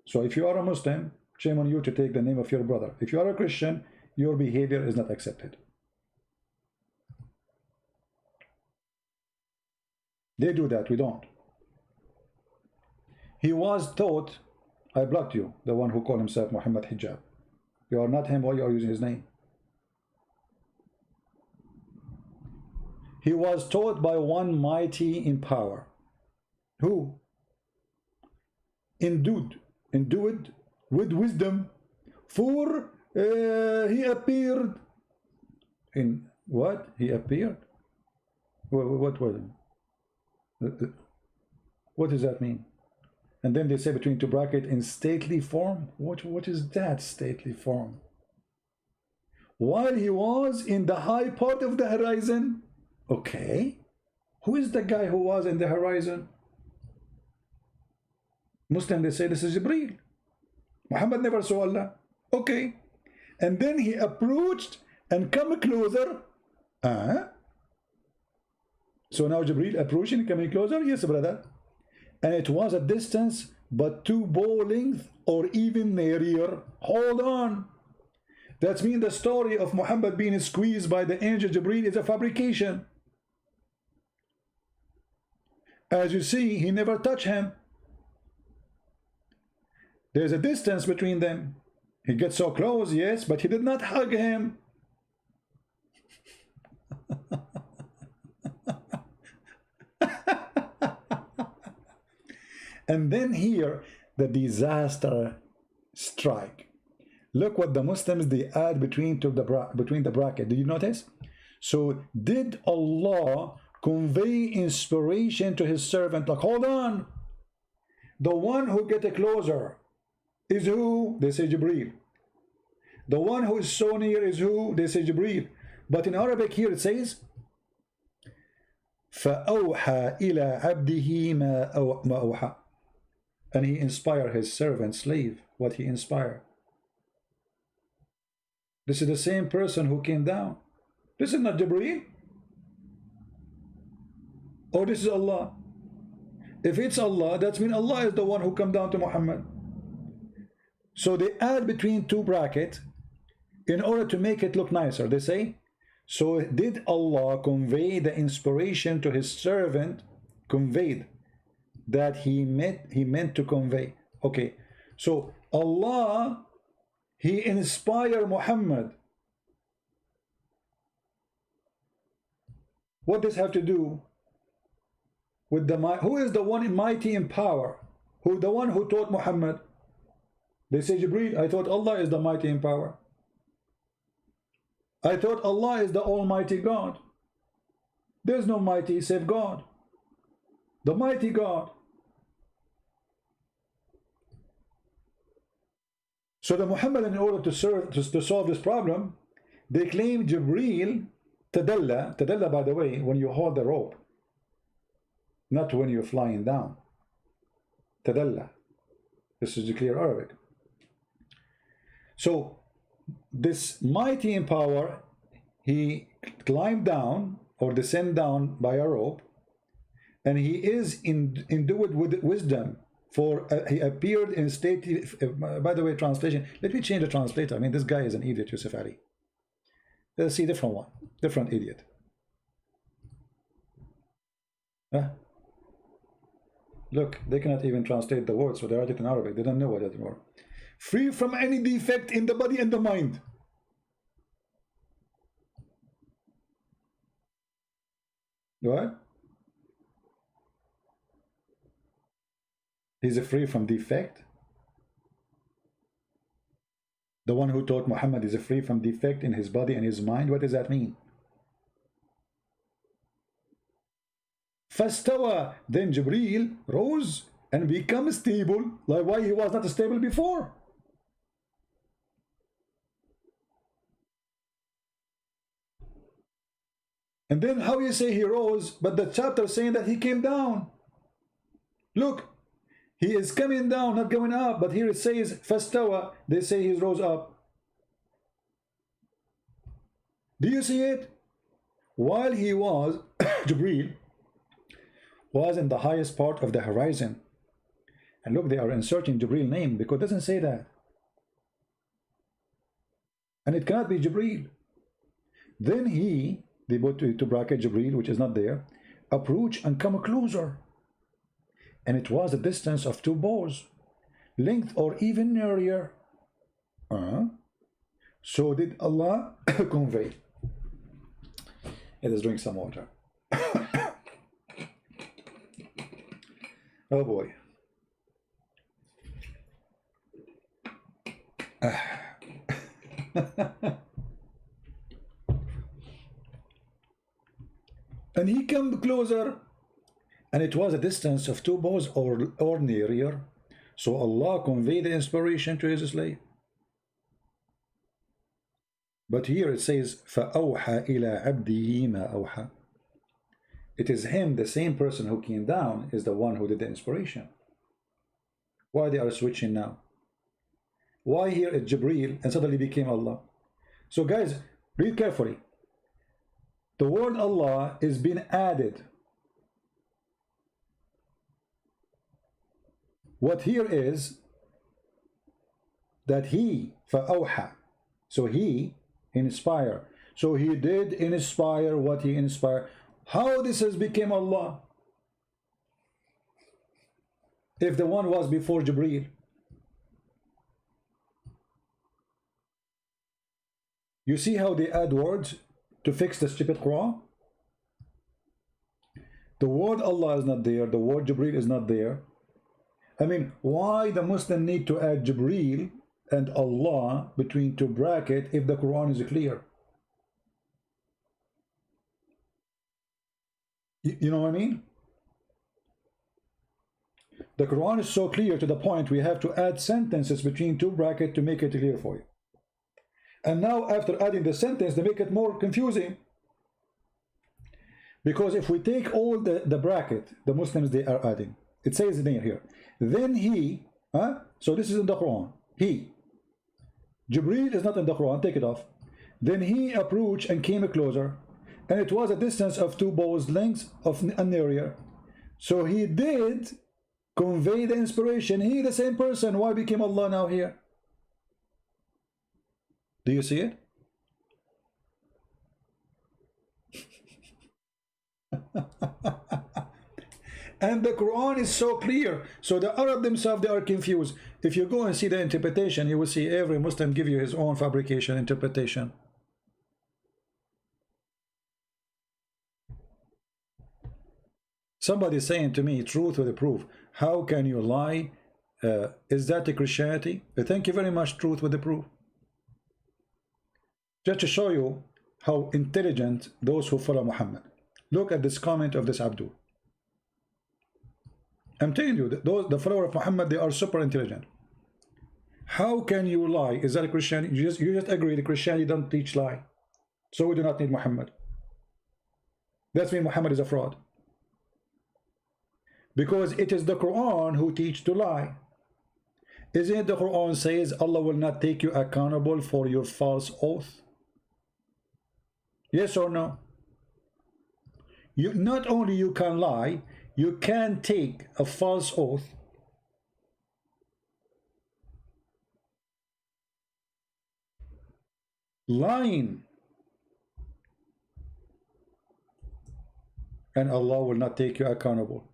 So if you are a Muslim, shame on you to take the name of your brother. If you are a Christian, your behavior is not accepted. They do that, we don't. He was taught, I blocked you, the one who called himself Muhammad Hijab. You are not him, or you are using his name. He was taught by one mighty in power. Who? Endued with wisdom, for he appeared in what? He appeared? What was it? What does that mean? And then they say between two brackets, in stately form. What is that stately form? While he was in the high part of the horizon. Okay. Who is the guy who was in the horizon? Muslim, they say this is Jibreel. Muhammad never saw Allah. Okay. And then he approached and come closer. So now Jibreel approaching, coming closer. Yes, brother. And it was a distance but 2 bow length or even nearer. Hold on. That means the story of Muhammad being squeezed by the angel Jibreel is a fabrication. As you see, he never touched him. There's a distance between them. He gets so close, yes, but he did not hug him. And then here, the disaster strike. Look what the Muslims, they add between the bracket. Did you notice? So did Allah convey inspiration to his servant? Like, hold on. The one who get closer is who? They say Jibreel. The one who is so near is who? They say Jibreel. But in Arabic here it says فَأَوْحَى إِلَى عَبْدِهِ مَا أَوْحَى. And he inspired his servant, slave, what he inspired. This is the same person who came down. This is not Jibreel. Or this is Allah. If it's Allah, that means Allah is the one who come down to Muhammad. So they add between two brackets in order to make it look nicer. They say, so did Allah convey the inspiration to his servant, conveyed that he meant to convey. Okay, so Allah, he inspired Muhammad. What does this have to do with the who is the one mighty in power? Who the one who taught Muhammad? They say Jibreel. I thought Allah is the mighty in power. I thought Allah is the Almighty God. There's no mighty save God, the mighty God. So the Muhammad, in order to solve this problem, they claim Jibreel tadalla, by the way, when you hold the rope, not when you're flying down. Tadalla. This is the clear Arabic. So this mighty in power, he climbed down or descend down by a rope, and he is endued with wisdom. For he appeared in state. By the way, translation. Let me change the translator. I mean, this guy is an idiot, Yusuf Ali. Let's see different one, different idiot. Look, they cannot even translate the words, so they write it in Arabic. They don't know what it means. Free from any defect in the body and the mind. What? He's free from defect. The one who taught Muhammad is free from defect in his body and his mind. What does that mean? Fastawa, then Jibreel rose and become stable, like why he was not stable before. And then how you say he rose, but the chapter saying that he came down. Look, he is coming down, not going up, but here it says fastawa, they say he rose up. Do you see it? While he was, Jibreel was in the highest part of the horizon. And look, they are inserting Jibreel name because it doesn't say that. And it cannot be Jibreel. Then he, they put to bracket Jibreel, which is not there, approach and come closer. And it was a distance of 2 bows, length or even nearer. So did Allah convey. Let us drink some water. Oh boy. And he came closer, and it was a distance of 2 bows or nearer. So Allah conveyed the inspiration to his slave. But here it says, فَأَوْحَى إِلَىٰ عَبْدِهِ مَا أَوْحَى. It is him, the same person who came down, is the one who did the inspiration. Why they are switching now? Why here it's Jibreel and suddenly became Allah? So guys, read carefully. The word Allah is being added. What here is that he, فَأَوْحَى, so he inspire. So he did inspire what he inspired. How this has become Allah? If the one was before Jibreel. You see how they add words to fix the stupid Quran? The word Allah is not there. The word Jibreel is not there. I mean, why the Muslim need to add Jibreel and Allah between 2 brackets if the Quran is clear? You know what I mean? The Quran is so clear to the point we have to add sentences between 2 brackets to make it clear for you. And now after adding the sentence, they make it more confusing. Because if we take all the bracket, the Muslims they are adding, it says in here, then he, so this is in the Quran, he. Jibreel is not in the Quran, take it off. Then he approached and came closer, and it was a distance of 2 bows lengths of an area. So he did convey the inspiration. He, the same person, why became Allah now here? Do you see it? And the Quran is so clear. So the Arab themselves, they are confused. If you go and see the interpretation, you will see every Muslim give you his own fabrication interpretation. Somebody saying to me, truth with a proof. How can you lie? Is that a Christianity? Thank you very much, truth with the proof. Just to show you how intelligent those who follow Muhammad. Look at this comment of this Abdul. I'm telling you, the follower of Muhammad, they are super intelligent. How can you lie? Is that a Christianity? You just agree that Christianity don't teach lie. So we do not need Muhammad. That means Muhammad is a fraud. Because it is the Quran who teach to lie. Isn't it the Quran says Allah will not take you accountable for your false oath? Yes or no? You not only you can lie, you can take a false oath. Lying. And Allah will not take you accountable.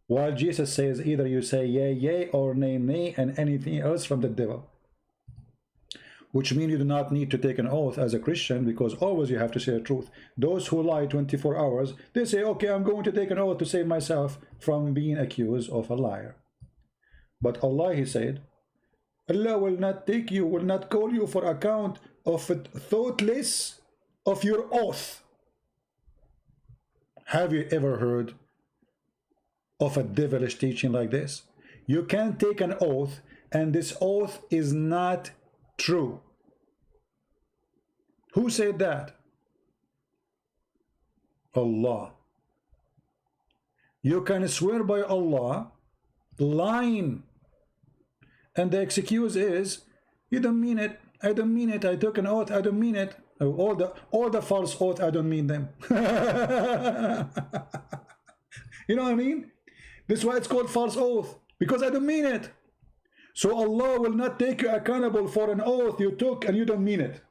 While Jesus says either you say yea, yea, or nay, nay, and anything else from the devil. which means you do not need to take an oath as a Christian, because always you have to say the truth. Those who lie 24 hours, they say, okay, I'm going to take an oath to save myself from being accused of a liar. But Allah, He said, Allah will not take you, will not call you for account of thoughtless of your oath. Have you ever heard of a devilish teaching like this? You can't take an oath and this oath is not true. Who said that? Allah. You can swear by Allah lying, and the excuse is, you don't mean it, I don't mean it, I took an oath, I don't mean it. All the false oath, I don't mean them. You know what I mean? This is why it's called false oath, because I don't mean it. So Allah will not take you accountable for an oath you took and you don't mean it.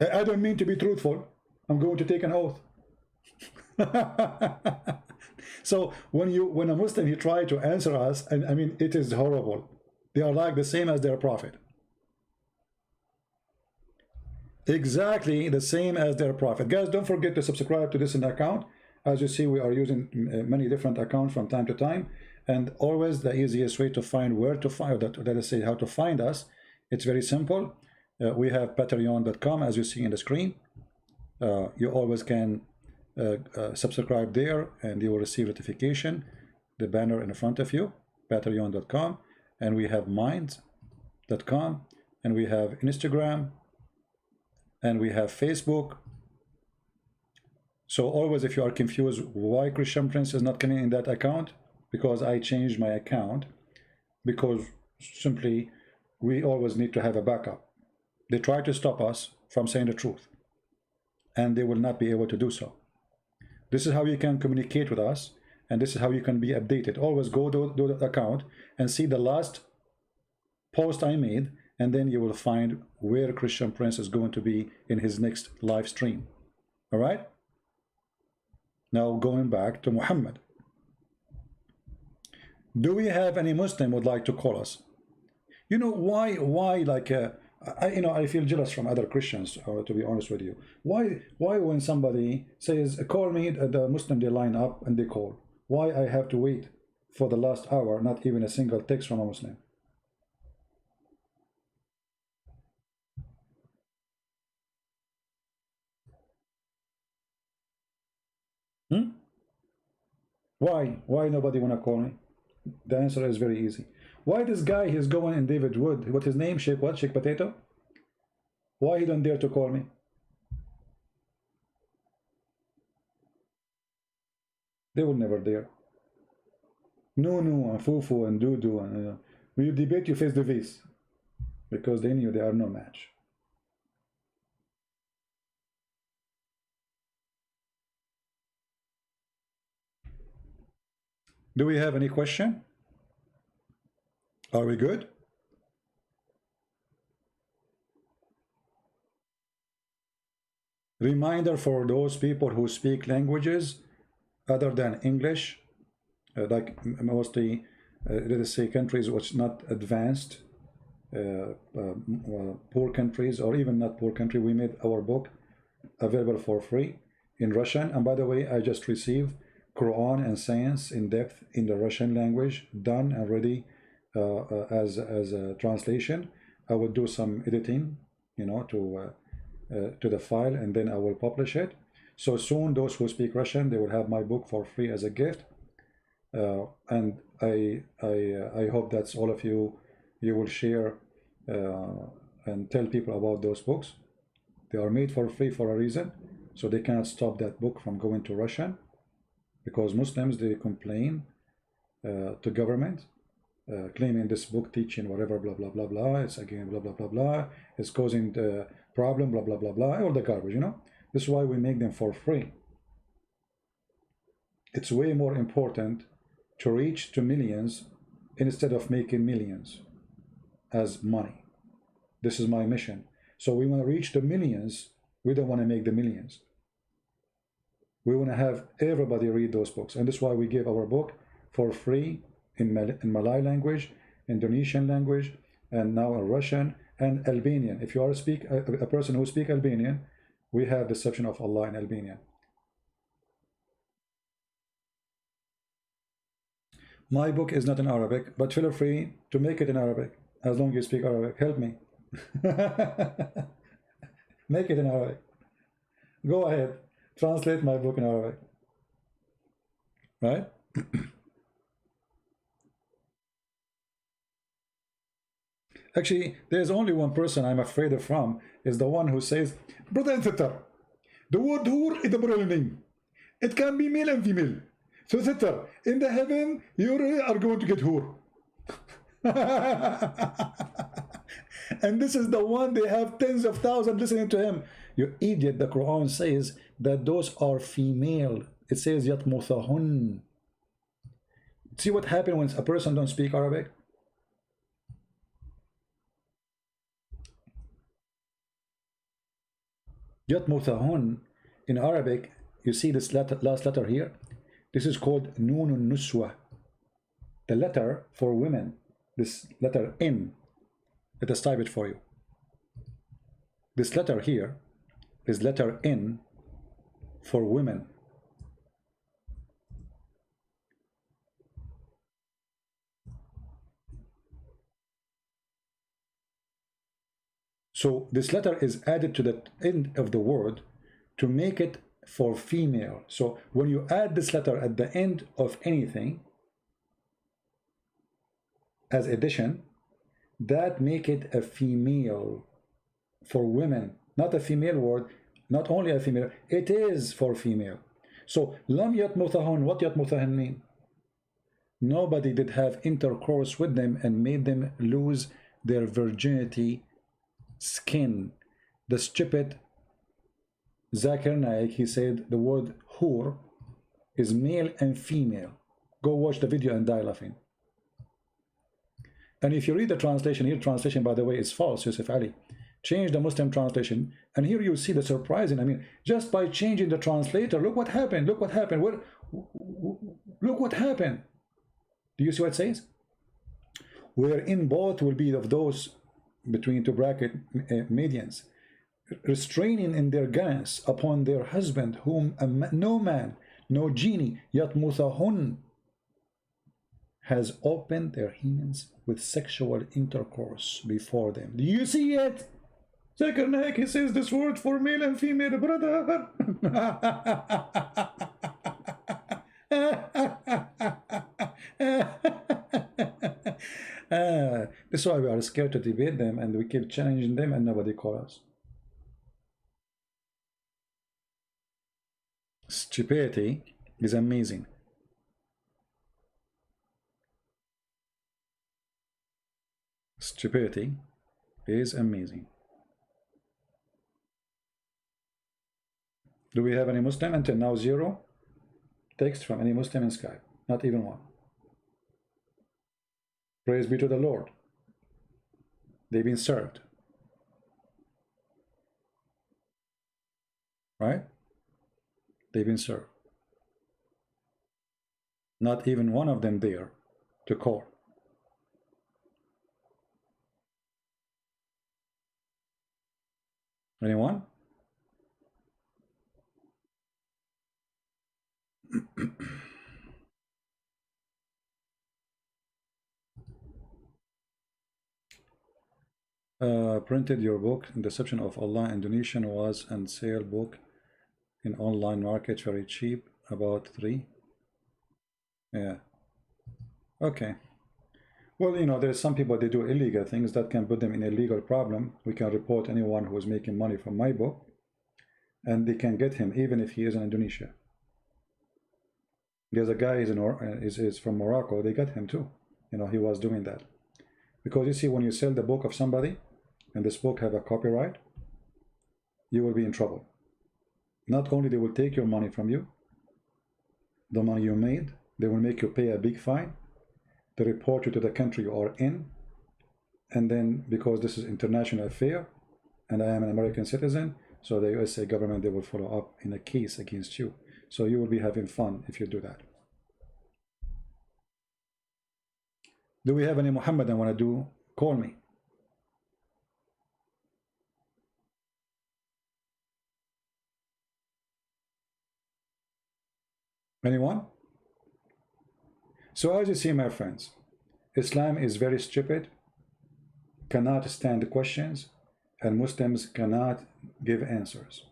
I don't mean to be truthful, I'm going to take an oath. So when a Muslim, he try to answer us, and I mean, it is horrible. They are like the same as their prophet. Exactly the same as their prophet. Guys, don't forget to subscribe to this account. As you see, we are using many different accounts from time to time, and always the easiest way to find where to find that, let us say how to find us, it's very simple. We have patreon.com, as you see in the screen. You always can subscribe there and you will receive notification, the banner in front of you, patreon.com, and we have minds.com, and we have Instagram, and we have Facebook. So always, if you are confused why Christian Prince is not coming in that account, because I changed my account, because simply we always need to have a backup. They try to stop us from saying the truth, and they will not be able to do so. This is how you can communicate with us, and this is how you can be updated. Always go to the account and see the last post I made, and then you will find where Christian Prince is going to be in his next live stream. All right? Now going back to Muhammad. Do we have any Muslim would like to call us? You know why like I feel jealous from other Christians, to be honest with you. Why when somebody says call me, the Muslim, they line up and they call. Why I have to wait for the last hour, not even a single text from a Muslim? Why nobody wanna call me? The answer is very easy. Why this guy, he's going in David Wood, what his name, Sheikh what? Sheikh Potato? Why he don't dare to call me? They will never dare. No, and Fufu and Dudu, and when you debate, you face the face, because they knew they are no match. Do we have any question? Are we good? Reminder for those people who speak languages other than English, like mostly, let us say, countries which not advanced, poor countries, or even not poor country. We made our book available for free in Russian, and by the way, I just received Quran and Science in depth in the Russian language, done and ready as a translation. I will do some editing, you know, to the file, and then I will publish it. So soon, those who speak Russian, they will have my book for free as a gift. And I hope that's all of you will share and tell people about those books. They are made for free for a reason, so they cannot stop that book from going to Russian, because Muslims, they complain to government, claiming this book teaching whatever, blah blah blah blah, it's again blah blah blah blah, it's causing the problem, blah blah blah blah, all the garbage, you know. This is why we make them for free. It's way more important to reach to millions instead of making millions as money. This is my mission. So we want to reach the millions. We don't want to make the millions. We want to have everybody read those books, and that's why we give our book for free in Malay language, Indonesian language, and now in Russian and Albanian. If you are a person who speaks Albanian, we have Deception of Allah in Albanian. My book is not in Arabic, but feel free to make it in Arabic, as long as you speak Arabic. Help me. Make it in Arabic. Go ahead. Translate my book in Arabic. Right? Actually, there's only one person I'm afraid of from, is the one who says, brother and sister, the word hur is a plural name. It can be male and female. So sister, in the heaven, you are going to get hur. And this is the one, they have tens of thousands listening to him. You idiot, the Quran says that those are female. It says yatmuthahun. See what happened when a person don't speak Arabic? Yatmuthahun in Arabic, you see this last letter here? This is called Nunun Nuswa. The letter for women. This letter N. Let us type it for you. This letter here is letter N for women. So this letter is added to the end of the word to make it for female. So when you add this letter at the end of anything as addition, that make it a female for women, not a female word, not only a female, it is for female. So lam yatmuthahun, what yatmuthahun mean? Nobody did have intercourse with them and made them lose their virginity skin. The stupid Zakir Naik, he said the word hur is male and female. Go watch the video and die laughing. And if you read the translation, here translation, by the way, is false, Yusuf Ali. Change the Muslim translation, and here you see the surprising. I mean, just by changing the translator, look what happened. Look what happened. Look what happened. Do you see what it says? Wherein both will be of those between two bracket medians, restraining in their glance upon their husband, whom no man, no genie, yatmuthahun, has opened their hymens with sexual intercourse before them. Do you see it? Zakir Naik, he says this word for male and female, brother. This is why we are scared to debate them, and we keep challenging them and nobody calls us. Stupidity is amazing. Stupidity is amazing. Do we have any Muslim? Until now, zero text from any Muslim in Skype. Not even one. Praise be to the Lord. They've been served. Right? They've been served. Not even one of them there to call. Anyone? Printed your book, Deception of Allah, Indonesian, was and sale book in online market very cheap, about 3. Yeah. Okay. Well, you know, there's some people, they do illegal things that can put them in a legal problem. We can report anyone who is making money from my book, and they can get him even if he is in Indonesia. There's a guy is from Morocco. They got him too. You know, he was doing that. Because you see, when you sell the book of somebody and this book have a copyright, you will be in trouble. Not only they will take your money from you, the money you made, they will make you pay a big fine. They report you to the country you are in, and then because this is international affair and I am an American citizen, so the USA government, they will follow up in a case against you. So you will be having fun if you do that. Do we have any Muhammad I want to do? Call me. Anyone? So as you see, my friends, Islam is very stupid, cannot stand the questions, and Muslims cannot give answers.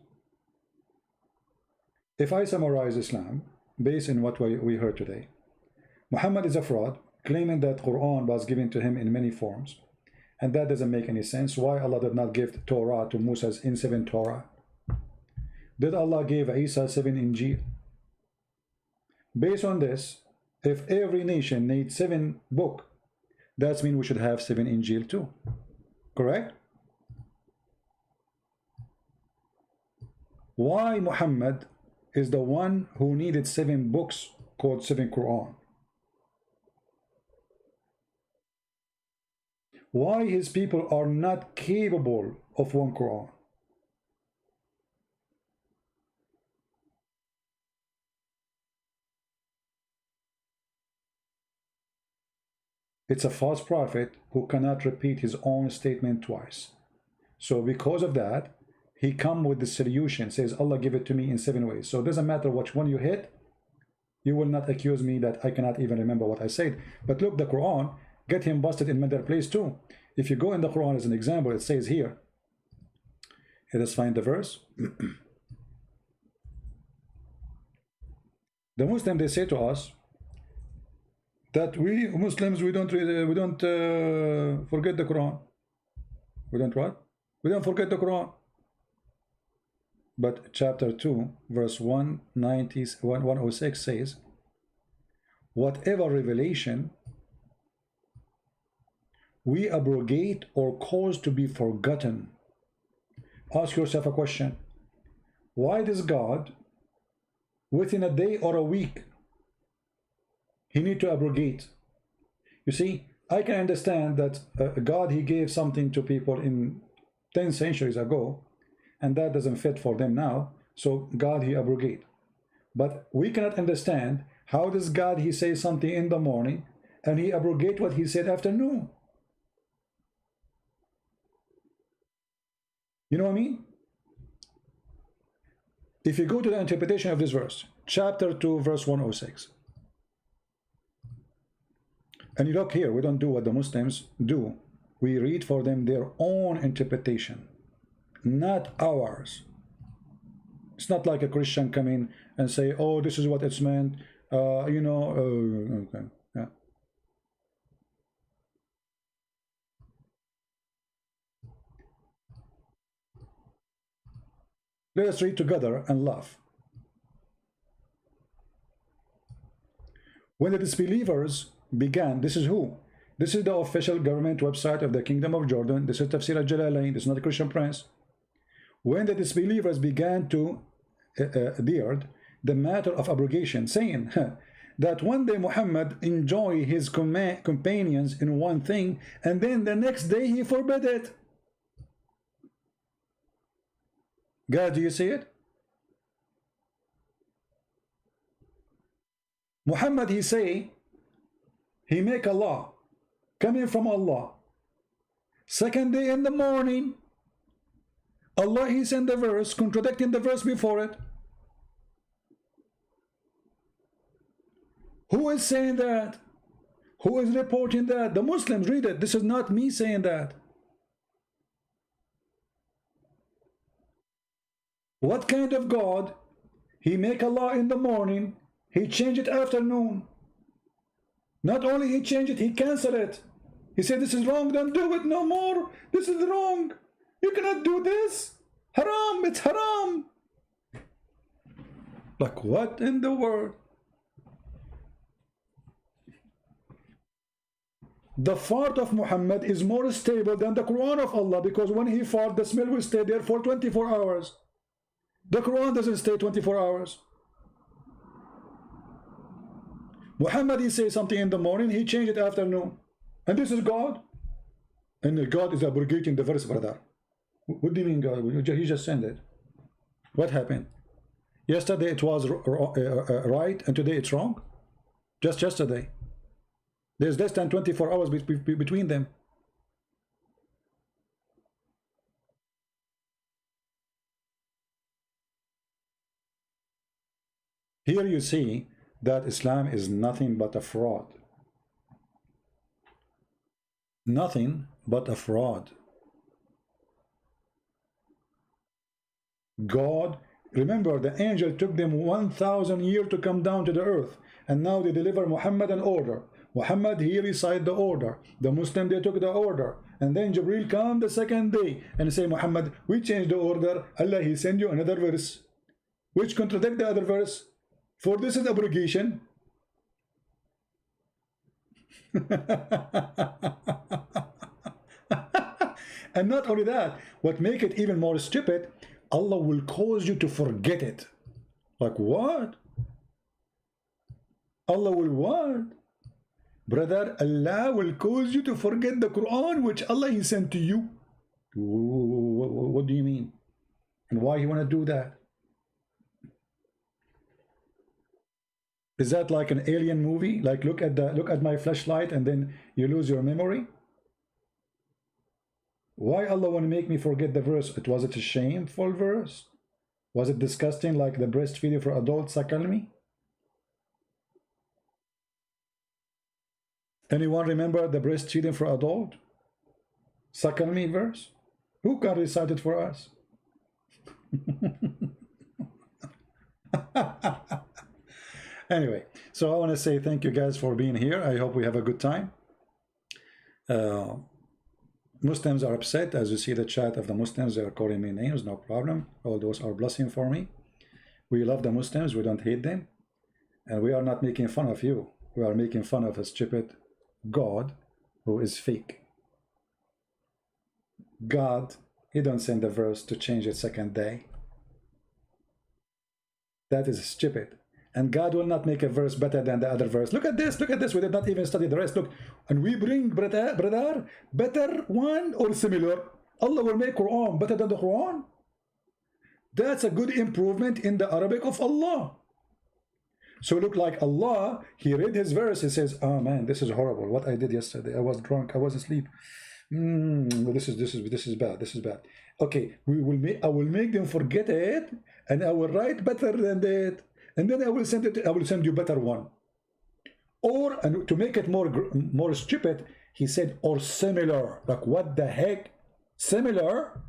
If I summarize Islam based on what we heard today, Muhammad is a fraud, claiming that Quran was given to him in many forms, and that doesn't make any sense. Why Allah did not give Torah to Musa in 7 Torah? Did Allah give Isa 7 Injil? Based on this, if every nation needs 7 books, that means we should have 7 Injil too. Correct? Why Muhammad is the one who needed 7 books called 7 Quran? Why his people are not capable of 1 Quran? It's a false prophet who cannot repeat his own statement twice. So because of that, he come with the solution, says Allah give it to me in 7 ways. So it doesn't matter which one you hit, you will not accuse me that I cannot even remember what I said. But look, the Quran get him busted in another place too. If you go in the Quran as an example, it says here, let us find the verse. The Muslim, they say to us that we Muslims, we don't forget the Quran. We don't what? We don't forget the Quran. But chapter 2 verse 106 says, whatever revelation we abrogate or cause to be forgotten. Ask yourself a question. Why does God within a day or a week he need to abrogate? You see, I can understand that God, he gave something to people in 10 centuries ago, and that doesn't fit for them now, so God, he abrogate. But we cannot understand how does God, he say something in the morning and he abrogate what he said afternoon. You know what I mean? If you go to the interpretation of this verse, chapter 2 verse 106, and you look here, we don't do what the Muslims do. We read for them their own interpretation, not ours. It's not like a Christian come in and say, oh, this is what it's meant, you know, okay, yeah. Let us read together and laugh. When the disbelievers began, this is who? This is the official government website of the Kingdom of Jordan. This is Tafsir al-Jalalain. This is not a Christian Prince. When the disbelievers began to beard the matter of abrogation, saying that one day Muhammad enjoy his companions in one thing, and then the next day he forbid it. God, do you see it? Muhammad, he say, he make a law coming from Allah. Second day in the morning, Allah, he sent the verse contradicting the verse before it. Who is saying that? Who is reporting that? The Muslims, read it. This is not me saying that. What kind of God? He make a law in the morning, he change it afternoon. Not only he changed it, he canceled it. He said, this is wrong, don't do it no more. This is wrong. You cannot do this. Haram, it's haram. Like what in the world? The fart of Muhammad is more stable than the Quran of Allah, because when he fart, the smell will stay there for 24 hours. The Quran doesn't stay 24 hours. Muhammad, he says something in the morning, he changed it afternoon. And this is God. And God is abrogating the verse, brother. What do you mean God? He just sent it. What happened? Yesterday it was right and today it's wrong? Just yesterday. There's less than 24 hours between them. Here you see that Islam is nothing but a fraud. Nothing but a fraud. God, remember, the angel took them 1,000 years to come down to the earth, and now they deliver Muhammad an order. Muhammad, he recited the order. The Muslim, they took the order, and then Jibril come the second day and say, Muhammad, we changed the order. Allah, he send you another verse which contradict the other verse, for this is abrogation. And not only that, what make it even more stupid, Allah will cause you to forget it. Like what? Allah will what? Brother, Allah will cause you to forget the Quran which Allah he sent to you. What do you mean? And why you want to do that? Is that like an alien movie? Like look at my flashlight and then you lose your memory? Why Allah want to make me forget the verse? Was it a shameful verse? Was it disgusting like the breastfeeding for adults, suckle me? Anyone remember the breastfeeding for adult? Suckle me verse? Who can recite it for us? Anyway, so I want to say thank you guys for being here. I hope we have a good time. Muslims are upset. As you see the chat of the Muslims, they are calling me names, no problem. All those are blessing for me. We love the Muslims, we don't hate them. And we are not making fun of you. We are making fun of a stupid God who is fake. God, he don't send the verse to change it second day. That is stupid. And God will not make a verse better than the other verse. Look at this, look at this. We did not even study the rest. Look, and we bring, brother, better one or similar. Allah will make Quran better than the Quran. That's a good improvement in the Arabic of Allah. So look like Allah, he read his verse, he says, oh man, this is horrible. What I did yesterday, I was drunk, I was asleep. This is bad. Okay, I will make them forget it, and I will write better than that. And then I will send you better one. Or, and to make it more stupid, he said, or similar. Like what the heck? Similar?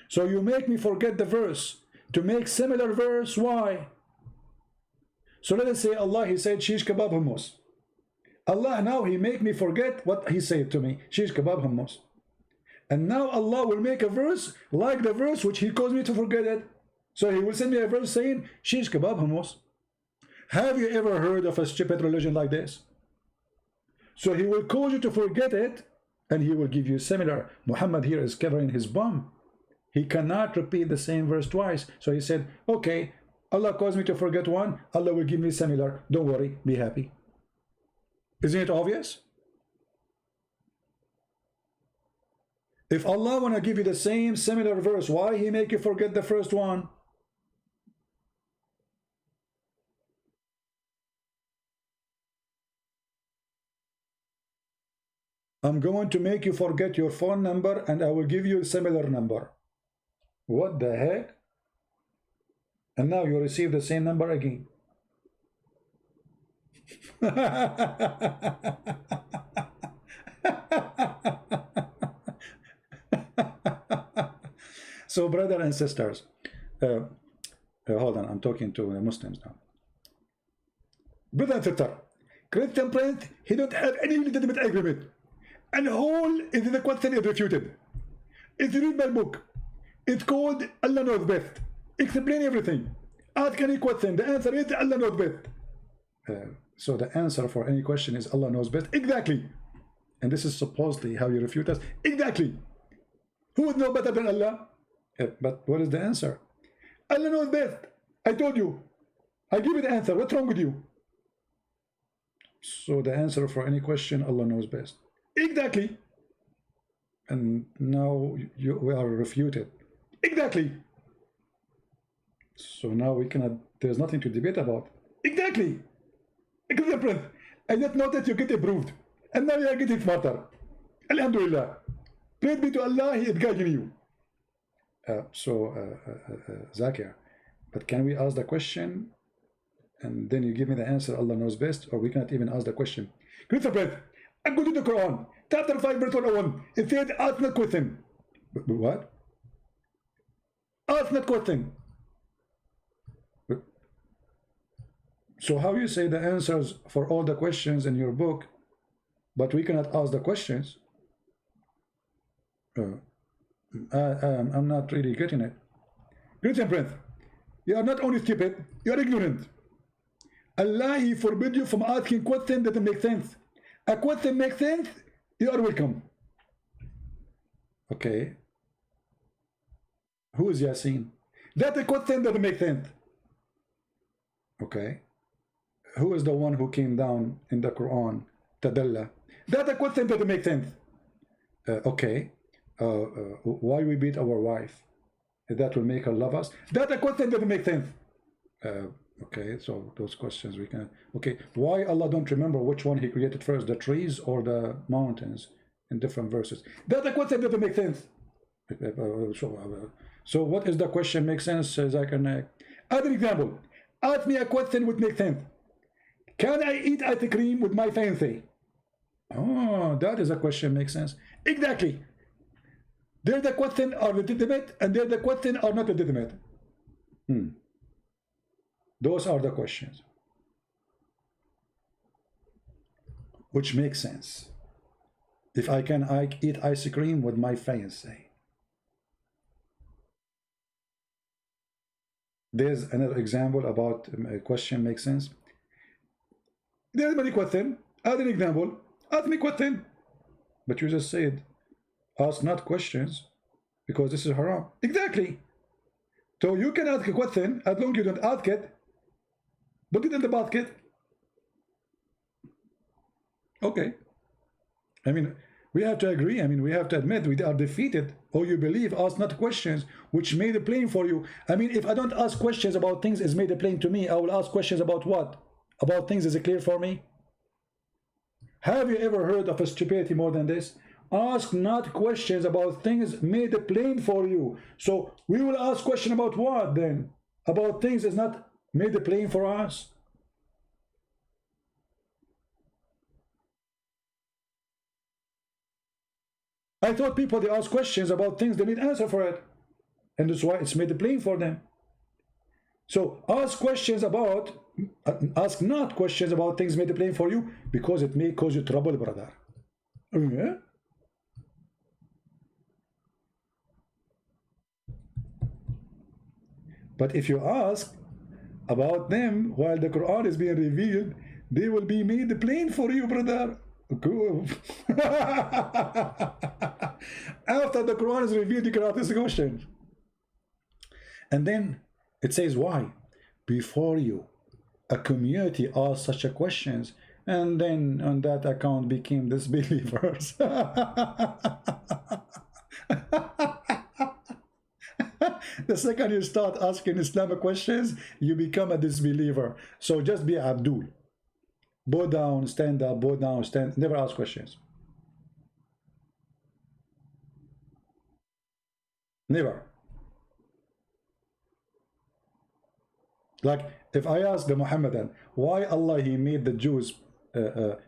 So you make me forget the verse. To make similar verse, why? So let us say Allah, he said, shish kebab hummus. Allah now, he make me forget what he said to me. Shish kebab hummus. And now Allah will make a verse like the verse which he caused me to forget it. So he will send me a verse saying, shish kebab hummus. Have you ever heard of a stupid religion like this? So he will cause you to forget it, and he will give you similar. Muhammad here is covering his bum. He cannot repeat the same verse twice. So he said, okay, Allah caused me to forget one, Allah will give me similar. Don't worry, be happy. Isn't it obvious? If Allah want to give you the same similar verse, why he make you forget the first one? I'm going to make you forget your phone number and I will give you a similar number. What the heck? And now you receive the same number again. So brothers and sisters, hold on, I'm talking to the Muslims now. Brother and sister, Christian Prince, he don't have any legitimate agreement. And whole is the question is refuted. If you read my book, it's called Allah Knows Best. Explain everything. Ask any question. The answer is Allah knows best. So the answer for any question is Allah knows best. Exactly. And this is supposedly how you refute us. Exactly. Who would know better than Allah? But what is the answer? Allah knows best. I told you. I give you the answer. What's wrong with you? So the answer for any question, Allah knows best. Exactly. And now we are refuted. Exactly. So now we cannot, there's nothing to debate about. Exactly. I didn't know that you get approved. And now you are getting smarter. Alhamdulillah. Praise be to Allah, He is guiding you. Zakir, but can we ask the question and then you give me the answer? Allah knows best, or we cannot even ask the question. Christopher Brett, I'm going to the Quran, chapter 5, verse 101. It said, ask not question. What? Ask not question. So how you say the answers for all the questions in your book, but we cannot ask the questions? I'm not really getting it. Christian Prince, you are not only stupid, you are ignorant. Allah, He forbid you from asking questions that make sense. A question makes sense, you are welcome. Okay. Who is Yasin? That's a question that makes sense. Okay. Who is the one who came down in the Quran? Tadalla. That's a question that makes sense. Okay. Why we beat our wife? That will make her love us? That's a question that makes sense. Okay, so those questions we can. Okay, why Allah don't remember which one He created first, the trees or the mountains, in different verses? That's a question that makes sense. So what is the question make sense? As I can add an example. Ask me a question which makes sense. Can I eat ice cream with my fancy? Oh, that is a question makes sense. Exactly. There the question are legitimate and there the question are not legitimate. Those are the questions which make sense. If I can eat ice cream with my fiancé. There's another example about a question makes sense. There's many questions. Add an example. Ask me question. But you just said, ask not questions because this is haram. Exactly. So you can ask a question as long as you don't ask it. Put it in the basket. Okay. I mean, we have to agree. I mean, we have to admit we are defeated. Or you believe, ask not questions, which made it plain for you. I mean, if I don't ask questions about things is made it plain to me, I will ask questions about what? About things is it clear for me? Have you ever heard of a stupidity more than this? Ask not questions about things made it plain for you. So we will ask question about what then? About things is not made it plain for us. I thought people, they ask questions about things, they need answer for it. And that's why it's made it plain for them. So ask questions about, ask not questions about things made it plain for you, because it may cause you trouble, brother. Yeah? But if you ask about them while the Quran is being revealed, they will be made plain for you, brother. Cool. After the Quran is revealed, you can ask this question. And then it says why? Before you, a community asked such a questions, and then on that account became disbelievers. The second you start asking Islamic questions, you become a disbeliever. So just be Abdul. Bow down, stand up, bow down, stand. Never ask questions. Never. Like if I ask the Muhammadan why Allah He made the Jews,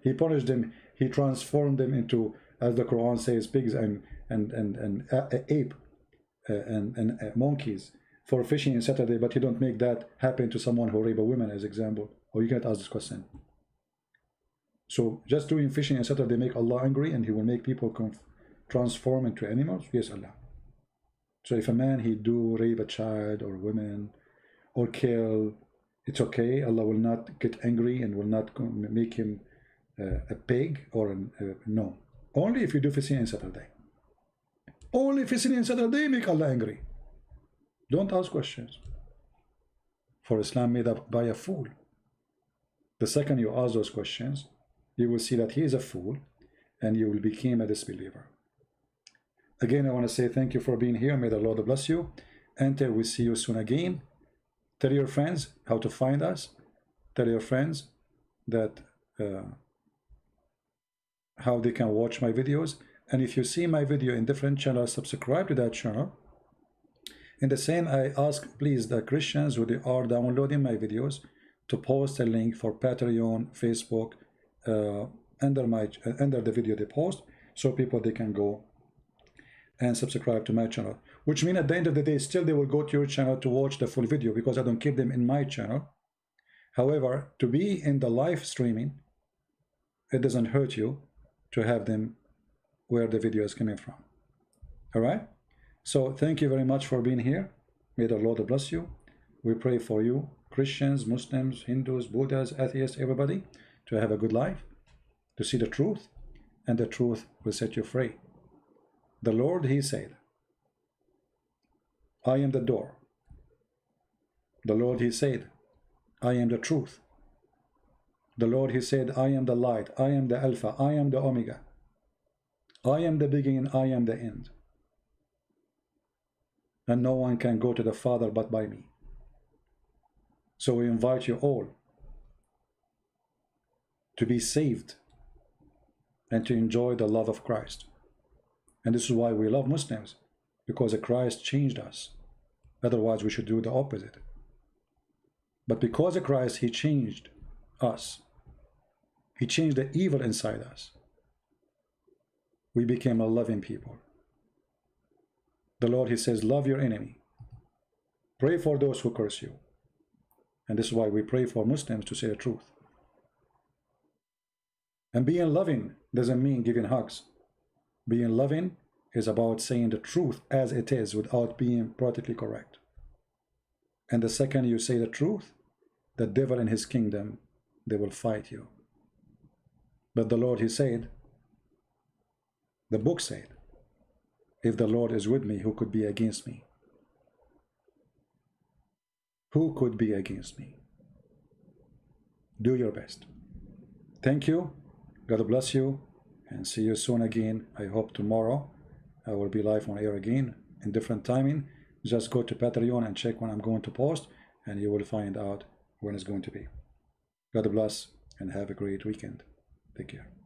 He punished them, He transformed them into, as the Quran says, pigs and ape and monkeys for fishing on Saturday, but He don't make that happen to someone who rape a woman, as example. Or you can't ask this question. So just doing fishing on Saturday make Allah angry and He will make people transform into animals? Yes, Allah. So if a man he do rape a child or women or kill, it's okay. Allah will not get angry and will not make him a pig or no. Only if you do fishing on Saturday. Only fishing on Saturday make Allah angry. Don't ask questions. For Islam made up by a fool. The second you ask those questions, you will see that he is a fool and you will become a disbeliever. Again, I want to say thank you for being here. May the Lord bless you. Until we see you soon again. Tell your friends how to find us. Tell your friends that how they can watch my videos. And if you see my video in different channels, subscribe to that channel. In the same, I ask please the Christians who they are downloading my videos to post a link for Patreon, Facebook, under the video they post, so people they can go and subscribe to my channel. Which means at the end of the day, still they will go to your channel to watch the full video, because I don't keep them in my channel. However, to be in the live streaming, it doesn't hurt you to have them where the video is coming from. All right? So thank you very much for being here. May the Lord bless you. We pray for you, Christians, Muslims, Hindus, Buddhas, atheists, everybody, to have a good life, to see the truth, and the truth will set you free. The Lord, he said, I am the door. The Lord, he said, I am the truth. The Lord, he said, I am the light, I am the Alpha, I am the Omega. I am the beginning, I am the end. And no one can go to the Father but by me. So we invite you all to be saved and to enjoy the love of Christ. And this is why we love Muslims, because Christ changed us. Otherwise, we should do the opposite. But because of Christ, he changed us. He changed the evil inside us. We became a loving people. The Lord, he says, love your enemy. Pray for those who curse you. And this is why we pray for Muslims to say the truth. And being loving doesn't mean giving hugs. Being loving is about saying the truth as it is without being politically correct. And the second you say the truth, the devil and his kingdom, they will fight you. But the Lord, he said, the book said, if the Lord is with me, who could be against me? Who could be against me? Do your best. Thank you. God bless you. And see you soon again. I hope tomorrow I will be live on air again in different timing. Just go to Patreon and check when I'm going to post, and you will find out when it's going to be. God bless and have a great weekend. Take care.